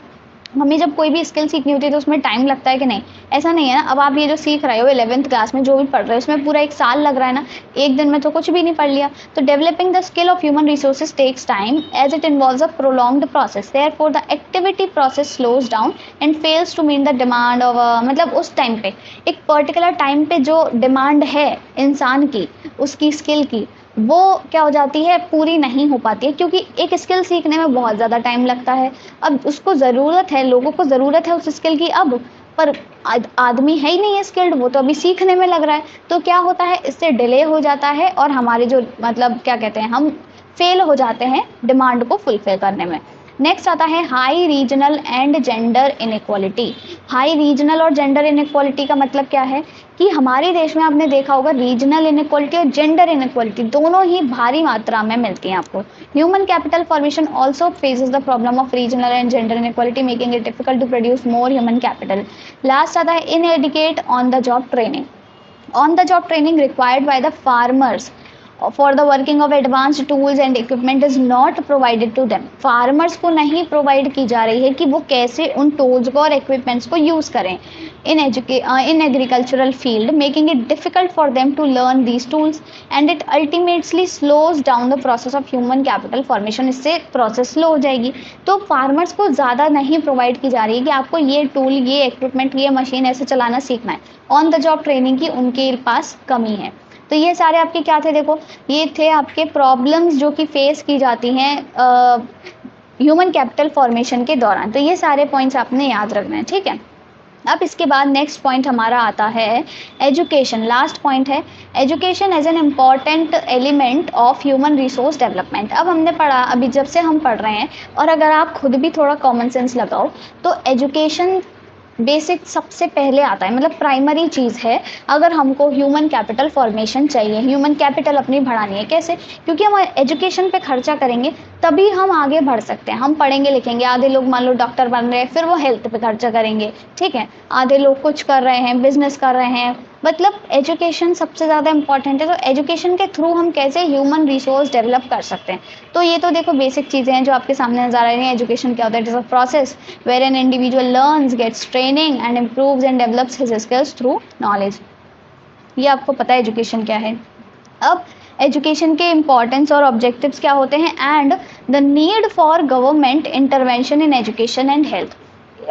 हमें जब कोई भी स्किल सीखनी होती है तो उसमें टाइम लगता है कि नहीं? ऐसा नहीं है ना, अब आप ये जो सीख रहे हो 11th क्लास में जो भी पढ़ रहे हो उसमें पूरा 1 साल लग रहा है ना, एक दिन में तो कुछ भी नहीं पढ़ लिया। तो developing the skill of human resources takes time as it involves a prolonged process, therefore the activity process slows down and fails to meet the demand of, मतलब उस टाइम पे, एक पर्टिकुलर टाइम पे जो डिमांड है इंसान की, उसकी स्किल की, वो क्या हो जाती है, पूरी नहीं हो पाती है, क्योंकि एक स्किल सीखने में बहुत ज़्यादा टाइम लगता है। अब उसको ज़रूरत है, लोगों को ज़रूरत है उस स्किल की, अब पर आदमी है ही नहीं है स्किल्ड, वो तो अभी सीखने में लग रहा है। तो क्या होता है, इससे डिले हो जाता है और हमारे जो मतलब क्या कहते हैं, हम फेल हो जाते हैं डिमांड को फुलफिल करने में। नेक्स्ट आता है high regional and gender inequality. High regional और जेंडर इनइक्वालिटी का मतलब क्या है कि हमारे देश में आपने देखा होगा रीजनल इनइक्वालिटी और जेंडर इनइक्वालिटी दोनों ही भारी मात्रा में मिलती हैं आपको। Human capital formation also faces the problem of regional and gender inequality, making it difficult to produce more human capital. Last आता है inadequate on the job training. On the job training required by the farmers for the working of advanced tools and equipment is not provided to them. Farmers को नहीं provide की जा रही है कि वो कैसे उन टूल्स को और इक्विपमेंट्स को यूज़ करें in agricultural field, making it difficult for them to learn these tools and it ultimately slows down the process of human capital formation. इससे प्रोसेस स्लो हो जाएगी। तो फार्मर्स को ज़्यादा नहीं प्रोवाइड की जा रही है कि आपको ये टूल, ये इक्विपमेंट, ये मशीन ऐसे चलाना सीखना है। ऑन द जॉब ट्रेनिंग की उनके पास कमी है। तो ये सारे आपके क्या थे, देखो ये थे आपके प्रॉब्लम्स जो कि फेस की जाती हैं ह्यूमन कैपिटल फॉर्मेशन के दौरान। तो ये सारे पॉइंट्स आपने याद रखना है, ठीक है। अब इसके बाद नेक्स्ट पॉइंट हमारा आता है एजुकेशन। लास्ट पॉइंट है education as an important element of human resource development. अब हमने पढ़ा, अभी जब से हम पढ़ रहे हैं, और अगर आप खुद भी थोड़ा कॉमन सेंस लगाओ तो एजुकेशन बेसिक सबसे पहले आता है, मतलब प्राइमरी चीज़ है। अगर हमको ह्यूमन कैपिटल फॉर्मेशन चाहिए, ह्यूमन कैपिटल अपनी बढ़ानी है, कैसे? क्योंकि हम एजुकेशन पे खर्चा करेंगे तभी हम आगे बढ़ सकते हैं। हम पढ़ेंगे लिखेंगे, आधे लोग मान लो डॉक्टर बन रहे हैं, फिर वो हेल्थ पे खर्चा करेंगे, ठीक है। आधे लोग कुछ कर रहे हैं, बिजनेस कर रहे हैं, मतलब एजुकेशन सबसे ज़्यादा इंपॉर्टेंट है। तो एजुकेशन के थ्रू हम कैसे ह्यूमन रिसोर्स डेवलप कर सकते हैं, तो ये तो देखो बेसिक चीज़ें हैं जो आपके सामने नजर आ रही हैं। एजुकेशन क्या होता है? It is a process where an individual learns, gets training and improves and develops his skills through knowledge. ये आपको पता है एजुकेशन क्या है। अब एजुकेशन के इम्पॉर्टेंस और ऑब्जेक्टिव्स क्या होते हैं and the need for government intervention in education and health.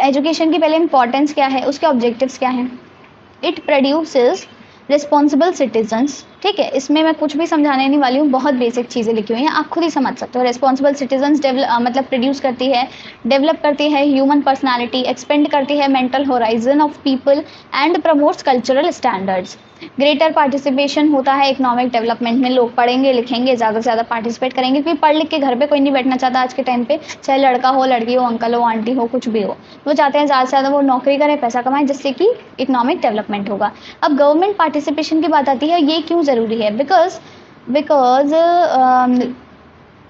Education की पहले इंपॉर्टेंस क्या है, उसके ऑब्जेक्टिव्स क्या हैं। इट प्रोड्यूसेस रिस्पॉन्सिबल सिटीजन्स, ठीक है, इसमें मैं कुछ भी समझाने नहीं वाली हूँ, बहुत बेसिक चीज़ें लिखी हुई हैं, आप खुद ही समझ सकते हो। रिस्पॉन्सिबल सिटीजन्स मतलब प्रोड्यूस करती है, डेवलप करती है ह्यूमन पर्सनालिटी, एक्सपेंड करती है mental horizon of people and promotes cultural standards. Greater participation होता है इकोनॉमिक डेवलपमेंट में, लोग पढ़ेंगे लिखेंगे, ज़्यादा से ज़्यादा पार्टिसिपेट करेंगे, क्योंकि पढ़ लिख के घर पे कोई नहीं बैठना चाहता आज के टाइम पे, चाहे लड़का हो लड़की हो अंकल हो आंटी हो कुछ भी हो, वो चाहते हैं ज़्यादा से ज़्यादा वो नौकरी करें पैसा कमाएं जिससे कि इकोनॉमिक डेवलपमेंट होगा। अब गवर्नमेंट पार्टिसिपेशन की बात आती है, ये क्यों ज़रूरी है, because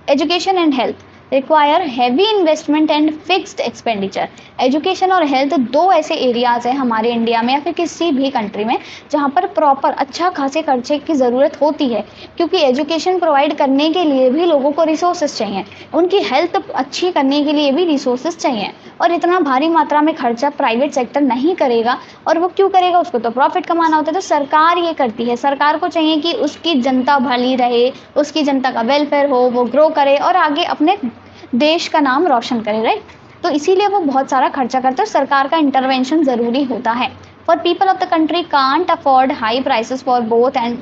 education and health require heavy investment and fixed expenditure. Education और हेल्थ दो ऐसे एरियाज़ हैं हमारे इंडिया में या फिर किसी भी कंट्री में जहाँ पर प्रॉपर अच्छा खासे खर्चे की ज़रूरत होती है, क्योंकि एजुकेशन प्रोवाइड करने के लिए भी लोगों को रिसोर्सेज चाहिए, उनकी हेल्थ अच्छी करने के लिए भी रिसोर्सेज चाहिए, और इतना भारी मात्रा में खर्चा प्राइवेट सेक्टर नहीं करेगा। और वो क्यों करेगा, उसको तो प्रॉफिट कमाना होता है, तो सरकार ये करती है। सरकार को चाहिए कि उसकी जनता भली रहे, उसकी जनता का वेलफेयर हो, वो ग्रो करे और आगे अपने देश का नाम रोशन करे, राइट। तो इसीलिए वो बहुत सारा खर्चा करते हैं, सरकार का इंटरवेंशन ज़रूरी होता है। For people of the country can't afford high prices for both and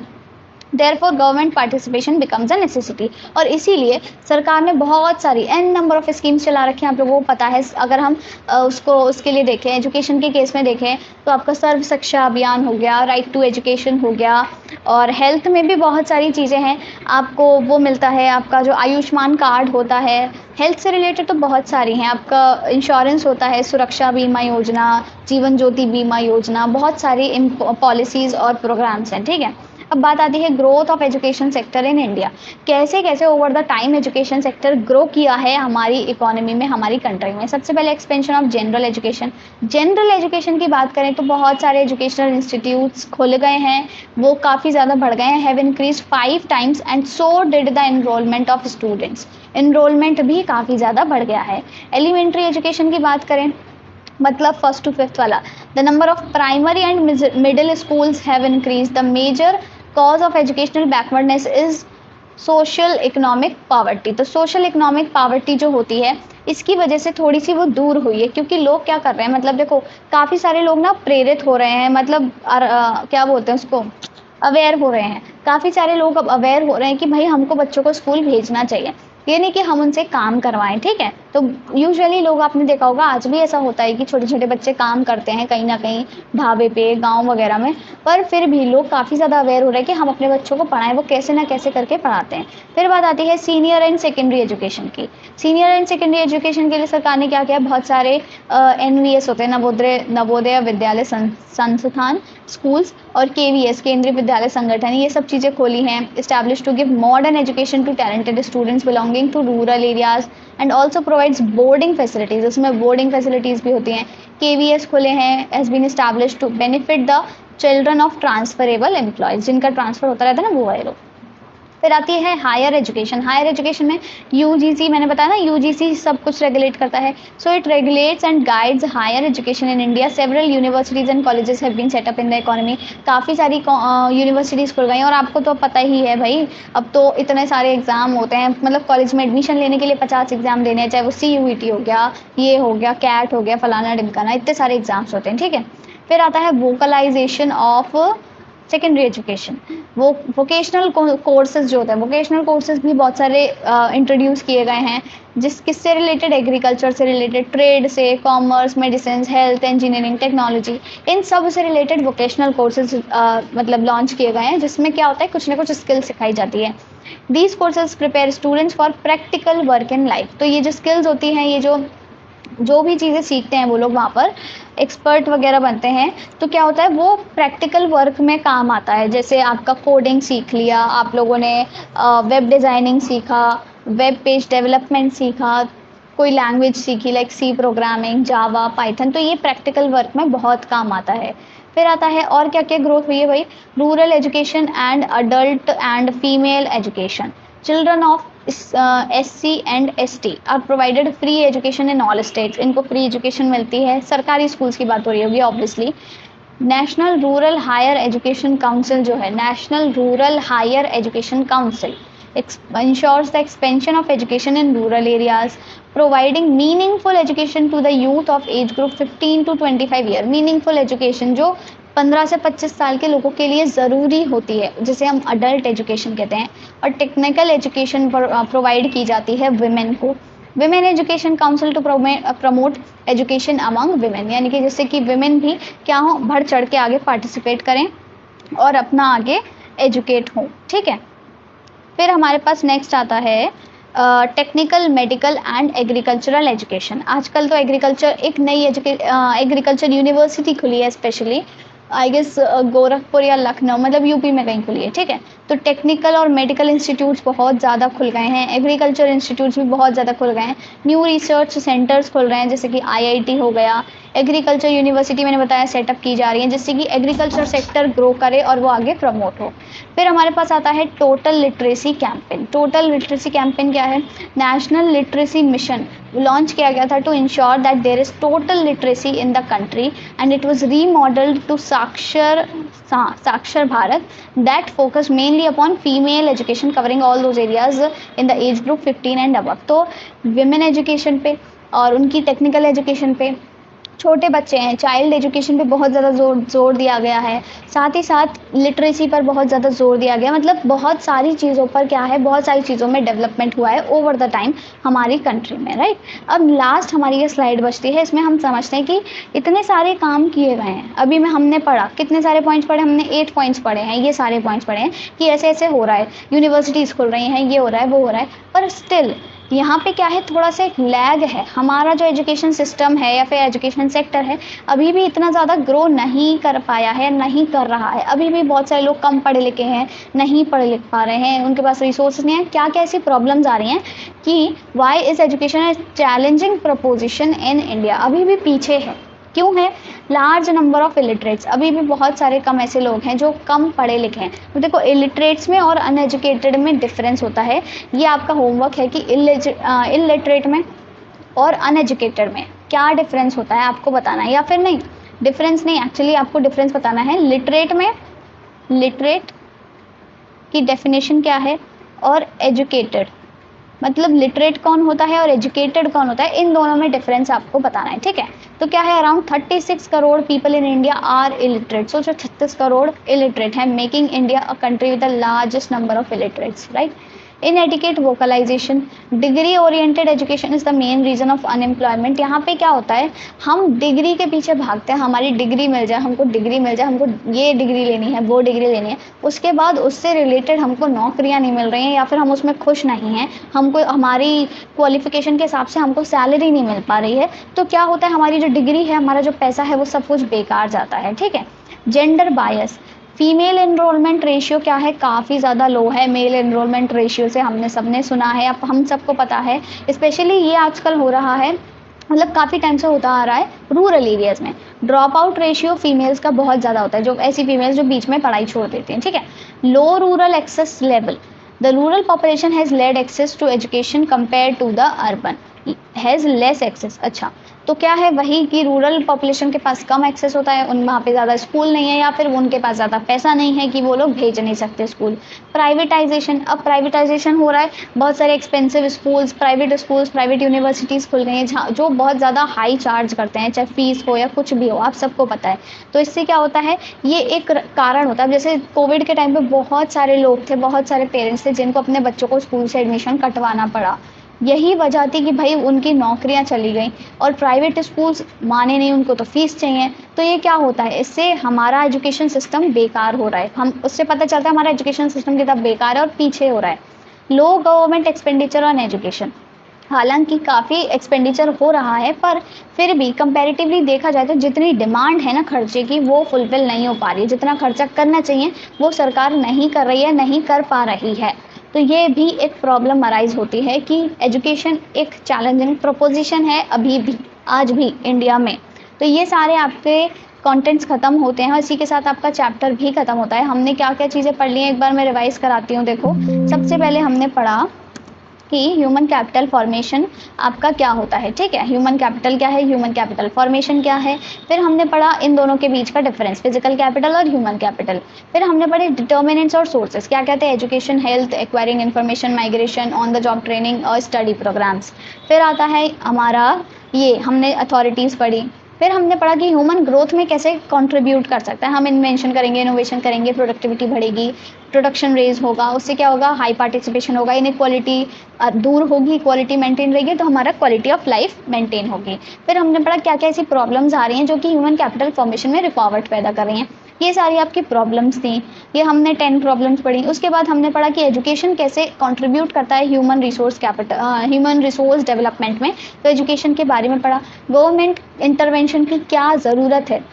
therefore government participation becomes a necessity. और इसीलिए सरकार ने बहुत सारी एन नंबर ऑफ स्कीम्स चला रखे हैं, आप लोगों को पता है। अगर हम उसके लिए देखें, एजुकेशन के केस में देखें तो आपका सर्व शिक्षा अभियान हो गया, राइट टू एजुकेशन हो गया, और हेल्थ में भी बहुत सारी चीज़ें हैं, आपको वो मिलता है, आपका जो आयुष्मान कार्ड होता है, हेल्थ से रिलेटेड तो बहुत सारी हैं, आपका इंश्योरेंस होता है, सुरक्षा बीमा योजना, जीवन ज्योति बीमा योजना, बहुत सारी पॉलिसीज़ और प्रोग्राम्स हैं, ठीक है। अब बात आती है growth of education sector in India, कैसे कैसे over the time education sector grow किया है हमारी इकोनॉमी में, हमारी कंट्री में। सबसे पहले expansion of general education. General education की बात करें तो बहुत सारे एजुकेशनल इंस्टीट्यूट्स खोले गए हैं, वो काफ़ी ज़्यादा बढ़ गए हैं, have increase 5 times and so did the enrolment of students. Enrolment भी काफ़ी ज़्यादा बढ़ गया है। एलिमेंट्री एजुकेशन की बात करें, मतलब 1st to 5th वाला, the number of primary and middle schools have increase. The major cause of educational backwardness is social economic poverty. तो सोशल इकोनॉमिक पावर्टी जो होती है इसकी वजह से थोड़ी सी वो दूर हुई है, क्योंकि लोग क्या कर रहे हैं, मतलब देखो काफ़ी सारे लोग ना प्रेरित हो रहे हैं, मतलब क्या बोलते हैं उसको, अवेयर हो रहे हैं। काफ़ी सारे लोग अब अवेयर हो रहे हैं कि भाई हमको बच्चों को स्कूल भेजना चाहिए, ये नहीं कि हम उनसे काम करवाएं, ठीक है। तो यूजुअली लोग, आपने देखा होगा आज भी ऐसा होता है कि छोटे छोटे बच्चे काम करते हैं कहीं ना कहीं ढाबे पे, गांव वगैरह में, पर फिर भी लोग काफ़ी ज़्यादा अवेयर हो रहे हैं कि हम अपने बच्चों को पढ़ाएं, वो कैसे ना कैसे करके पढ़ाते हैं। फिर बात आती है सीनियर एंड सेकेंडरी एजुकेशन की। सीनियर एंड सेकेंडरी एजुकेशन के लिए सरकार ने क्या किया, बहुत सारे NVS होते हैं, नवोदय विद्यालय संस्थान स्कूल्स, और KVS केंद्रीय विद्यालय संगठन, ये सब चीज़ें खोली हैं। Establish to give modern education to talented students belonging to rural areas and also provides boarding facilities, उसमें बोर्डिंग फैसिलिटीज़ भी होती हैं। KVS खुले हैं, has been establish to benefit the children of transferable employees, जिनका ट्रांसफ़र होता रहता है ना, वो है लोग। फिर आती है हायर एजुकेशन। हायर एजुकेशन में UGC, मैंने बताया ना UGC सब कुछ रेगुलेट करता है। So it regulates and guides higher education in India. Several universities and colleges have been set up in the economy. काफ़ी सारी यूनिवर्सिटीज़ खुल गई हैं, और आपको तो पता ही है भाई, अब तो इतने सारे एग्ज़ाम होते हैं, मतलब कॉलेज में एडमिशन लेने के लिए 50 एग्ज़ाम देने हैं, चाहे वो CUET हो गया, ये हो गया, CAT हो गया, फलाना ढिमकाना, इतने सारे एग्ज़ाम्स होते हैं, ठीक है। फिर आता है वोकलाइजेशन ऑफ सेकेंडरी एजुकेशन। वो वोकेशनल कोर्सेज जो होते हैं, वोकेशनल कोर्सेज भी बहुत सारे इंट्रोड्यूस किए गए हैं, किससे रिलेटेड, एग्रीकल्चर से रिलेटेड, ट्रेड से, commerce, medicine, health, engineering, technology, इन सब से रिलेटेड वोकेशनल कोर्सेज मतलब लॉन्च किए गए हैं, जिसमें क्या होता है, कुछ ना कुछ स्किल सिखाई जाती है। These courses prepare students for practical work in life. तो ये जो स्किल्स होती हैं, ये जो भी चीज़ें सीखते हैं वो लोग वहाँ पर एक्सपर्ट वगैरह बनते हैं, तो क्या होता है, वो प्रैक्टिकल वर्क में काम आता है। जैसे आपका कोडिंग सीख लिया आप लोगों ने, वेब डिज़ाइनिंग सीखा, वेब पेज डेवलपमेंट सीखा, कोई लैंग्वेज सीखी लाइक C प्रोग्रामिंग, जावा, पाइथन, तो ये प्रैक्टिकल वर्क में बहुत काम आता है। फिर आता है और क्या क्या ग्रोथ हुई है भाई, rural education and adult and female education. Children of SC and ST are provided free education in all states. इनको फ्री एजुकेशन मिलती है, सरकारी स्कूल्स की बात हो रही होगी obviously. National Rural Higher Education Council जो है, National Rural Higher Education Council ensures the expansion of education in rural areas, providing meaningful education to the youth of age group 15 to 25 year. meaningful education जो 15 से 25 साल के लोगों के लिए ज़रूरी होती है, जिसे हम अडल्ट एजुकेशन कहते हैं, और टेक्निकल एजुकेशन प्रोवाइड की जाती है विमेन को. Women education council to promote education among women, यानी कि जिससे कि विमेन भी क्या हो, बढ़ चढ़ के आगे पार्टिसिपेट करें और अपना आगे एजुकेट हो. ठीक है. फिर हमारे पास नेक्स्ट आता है technical, medical and agricultural education. आजकल तो एग्रीकल्चर एक नई एग्रीकल्चर यूनिवर्सिटी खुली है, स्पेशली आई गेस गोरखपुर या लखनऊ, मतलब यूपी में कहीं खुली है. ठीक है. तो टेक्निकल और मेडिकल इंस्टीट्यूट्स बहुत ज़्यादा खुल गए हैं, एग्रीकल्चर इंस्टीट्यूट्स भी बहुत ज़्यादा खुल गए हैं, न्यू रिसर्च सेंटर्स खुल रहे हैं, जैसे कि आईआईटी हो गया, एग्रीकल्चर यूनिवर्सिटी मैंने बताया सेटअप की जा रही है, जिससे कि एग्रीकल्चर सेक्टर ग्रो करे और वो आगे प्रमोट हो. फिर हमारे पास आता है total literacy campaign. Total literacy campaign क्या है? नेशनल लिटरेसी मिशन लॉन्च किया गया था to ensure that there is total literacy in the country and it was remodelled to Saakshar Bharat that focus mainly upon female education covering all those areas in the age group 15 and above. तो women education पे और उनकी technical education पे, छोटे बच्चे हैं, child education पे बहुत ज़्यादा जोर दिया गया है. साथ ही साथ लिटरेसी पर बहुत ज़्यादा जोर दिया गया, मतलब बहुत सारी चीज़ों पर क्या है, बहुत सारी चीज़ों में डेवलपमेंट हुआ है ओवर द टाइम हमारी कंट्री में. राइट. अब लास्ट हमारी ये स्लाइड बचती है, इसमें हम समझते हैं कि इतने सारे काम किए गए हैं. अभी में हमने पढ़ा, कितने सारे पॉइंट्स पढ़े हमने? 8 पॉइंट्स पढ़े हैं. ये सारे पॉइंट्स पढ़े हैं कि ऐसे ऐसे हो रहा है, यूनिवर्सिटीज़ खुल रही हैं, ये हो रहा है, वो हो रहा है, पर स्टिल यहाँ पे क्या है, थोड़ा सा एक लैग है. हमारा जो एजुकेशन सिस्टम है या फिर एजुकेशन सेक्टर है, अभी भी इतना ज़्यादा ग्रो नहीं कर पाया है, नहीं कर रहा है. अभी भी बहुत सारे लोग कम पढ़े लिखे हैं, नहीं पढ़े लिख पा रहे हैं, उनके पास रिसोर्स नहीं है. क्या क्या ऐसी प्रॉब्लम्स आ रही हैं कि why is education a challenging proposition in India. अभी भी पीछे है. क्यों है? Large number of illiterates. अभी भी बहुत सारे कम ऐसे लोग हैं जो कम पढ़े लिखे हैं. तो देखो, इलिटरेट्स में और अनएजुकेटेड में डिफरेंस होता है. ये आपका होमवर्क है कि इलिटरेट में और अनएजुकेटेड में क्या डिफरेंस होता है आपको बताना है, या फिर नहीं, डिफरेंस नहीं, एक्चुअली आपको डिफरेंस बताना है. लिटरेट में, लिटरेट की डेफिनेशन क्या है, और एजुकेटेड, मतलब लिटरेट कौन होता है और एजुकेटेड कौन होता है, इन दोनों में डिफरेंस आपको बताना है. ठीक है. तो क्या है, around 36 crore people in India are illiterate. सोचो 36 करोड़ इलिटरेट है, making India a country with the largest number of illiterates. Right. Inadequate vocalisation, degree oriented education is the main reason of unemployment. यहाँ पे क्या होता है, हम डिग्री के पीछे भागते हैं, हमारी डिग्री मिल जाए, हमको डिग्री मिल जाए, हमको ये डिग्री लेनी है, वो डिग्री लेनी है, उसके बाद उससे रिलेटेड हमको नौकरियाँ नहीं मिल रही हैं या फिर हम उसमें खुश नहीं हैं, हमको हमारी क्वालिफिकेशन के हिसाब से हमको सैलरी नहीं मिल पा रही है. तो क्या होता है, हमारी जो डिग्री है, हमारा जो पैसा है, वो सब कुछ बेकार जाता है. ठीक है. Gender bias, female enrolment ratio क्या है, काफ़ी ज़्यादा लो है. मेल एनरोलमेंट रेशियो से हमने सबने सुना है, अब हम सबको पता है. स्पेशली ये आजकल हो रहा है, मतलब काफ़ी टाइम से होता आ रहा है रूरल एरियाज़ में. ड्रॉप आउट रेशियो फीमेल्स का बहुत ज़्यादा होता है, जो ऐसी फीमेल्स जो बीच में पढ़ाई छोड़ देती हैं. ठीक है. Low rural access level, the rural population has led access to education compare to the urban, has less access. अच्छा, तो क्या है, वही कि रूरल पॉपुलेशन के पास कम एक्सेस होता है, उन वहाँ पे ज़्यादा स्कूल नहीं है, या फिर उनके पास ज़्यादा पैसा नहीं है कि वो लोग भेज नहीं सकते स्कूल. प्राइवेटाइजेशन, अब प्राइवेटाइजेशन हो रहा है, बहुत सारे एक्सपेंसिव स्कूल्स, प्राइवेट यूनिवर्सिटीज़ खुल गई हैं जो बहुत ज़्यादा हाई चार्ज करते हैं, चाहे फीस हो या कुछ भी हो, आप सबको पता है. तो इससे क्या होता है, ये एक कारण होता है. जैसे कोविड के टाइम पर बहुत सारे लोग थे, बहुत सारे पेरेंट्स थे जिनको अपने बच्चों को स्कूल से एडमिशन कटवाना पड़ा. यही वजह थी कि भाई उनकी नौकरियां चली गई और प्राइवेट स्कूल्स माने नहीं, उनको तो फीस चाहिए. तो ये क्या होता है, इससे हमारा एजुकेशन सिस्टम बेकार हो रहा है. हम उससे पता चलता है हमारा एजुकेशन सिस्टम कितना बेकार है और पीछे हो रहा है. लो गवर्नमेंट एक्सपेंडिचर ऑन एजुकेशन, हालांकि काफ़ी एक्सपेंडिचर हो रहा है, पर फिर भी कंपैरेटिवली देखा जाए तो जितनी डिमांड है ना खर्चे की, वो फुलफिल नहीं हो पा रही है. जितना खर्चा करना चाहिए वो सरकार नहीं कर रही है, नहीं कर पा रही है. तो ये भी एक प्रॉब्लम अराइज होती है कि एजुकेशन एक चैलेंजिंग प्रोपोजिशन है अभी भी, आज भी इंडिया में. तो ये सारे आपके कंटेंट्स ख़त्म होते हैं और इसी के साथ आपका चैप्टर भी ख़त्म होता है. हमने क्या क्या चीज़ें पढ़ ली हैं, एक बार मैं रिवाइज़ कराती हूँ. देखो, सबसे पहले हमने पढ़ा कि ह्यूमन कैपिटल फॉर्मेशन आपका क्या होता है, ठीक है। ह्यूमन कैपिटल क्या है, ह्यूमन कैपिटल फॉर्मेशन क्या है। फिर हमने पढ़ा इन दोनों के बीच का डिफरेंस, फिजिकल कैपिटल और ह्यूमन कैपिटल। फिर हमने पढ़े डिटर्मिनेंट्स और सोर्सेज, क्या कहते हैं, education, health, acquiring information, migration, on the job training और स्टडी प्रोग्राम्स। फिर आता है हमारा ये हमने अथॉरिटीज़ पढ़ी। फिर हमने पढ़ा कि ह्यूमन ग्रोथ में कैसे कंट्रीब्यूट कर सकता है। हम इन्वेंशन करेंगे, इनोवेशन करेंगे, प्रोडक्टिविटी बढ़ेगी, प्रोडक्शन रेज होगा, उससे क्या होगा, हाई पार्टिसिपेशन होगा, इनइक्वालिटी दूर होगी, इक्वालिटी मेंटेन रहेगी, तो हमारा क्वालिटी ऑफ लाइफ मेंटेन होगी। फिर हमने पढ़ा क्या क्या ऐसी प्रॉब्लम्स आ रही हैं जो कि ह्यूमन कैपिटल फॉर्मेशन में रुकावट पैदा कर रही हैं। ये सारी आपकी प्रॉब्लम्स थी, ये हमने 10 प्रॉब्लम्स पढ़ी। उसके बाद हमने पढ़ा कि एजुकेशन कैसे कंट्रीब्यूट करता है human resource capital, human resource development में, तो एजुकेशन के बारे में पढ़ा। गवर्नमेंट इंटरवेंशन की क्या ज़रूरत है,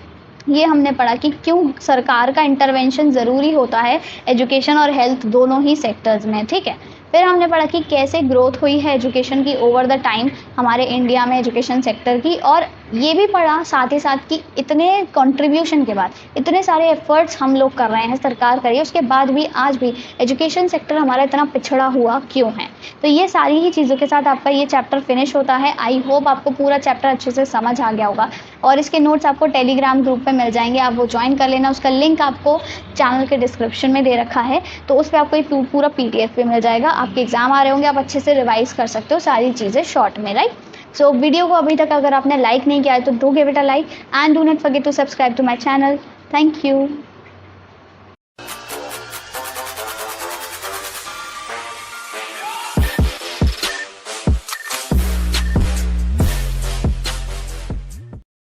ये हमने पढ़ा कि क्यों सरकार का इंटरवेंशन ज़रूरी होता है एजुकेशन और हेल्थ दोनों ही सेक्टर्स में, ठीक है। फिर हमने पढ़ा कि कैसे ग्रोथ हुई है एजुकेशन की ओवर द टाइम हमारे इंडिया में एजुकेशन सेक्टर की, और ये भी पढ़ा साथ ही साथ कि इतने कंट्रीब्यूशन के बाद, इतने सारे एफर्ट्स हम लोग कर रहे हैं, सरकार कर रही है, उसके बाद भी आज भी एजुकेशन सेक्टर हमारा इतना पिछड़ा हुआ क्यों है। तो ये सारी ही चीज़ों के साथ आपका ये चैप्टर फिनिश होता है। आई होप आपको पूरा चैप्टर अच्छे से समझ आ गया होगा, और इसके नोट्स आपको टेलीग्राम ग्रुप पे मिल जाएंगे, आप वो ज्वाइन कर लेना। उसका लिंक आपको चैनल के डिस्क्रिप्शन में दे रखा है, तो उस पर आपको ये पूरा PDF पे मिल जाएगा। आपके एग्जाम आ रहे होंगे, आप अच्छे से रिवाइज कर सकते हो सारी चीज़ें शॉर्ट में, राइट। सो वीडियो को अभी तक अगर आपने लाइक नहीं किया है तो do give it a like and do not forget to subscribe to my channel. Thank you.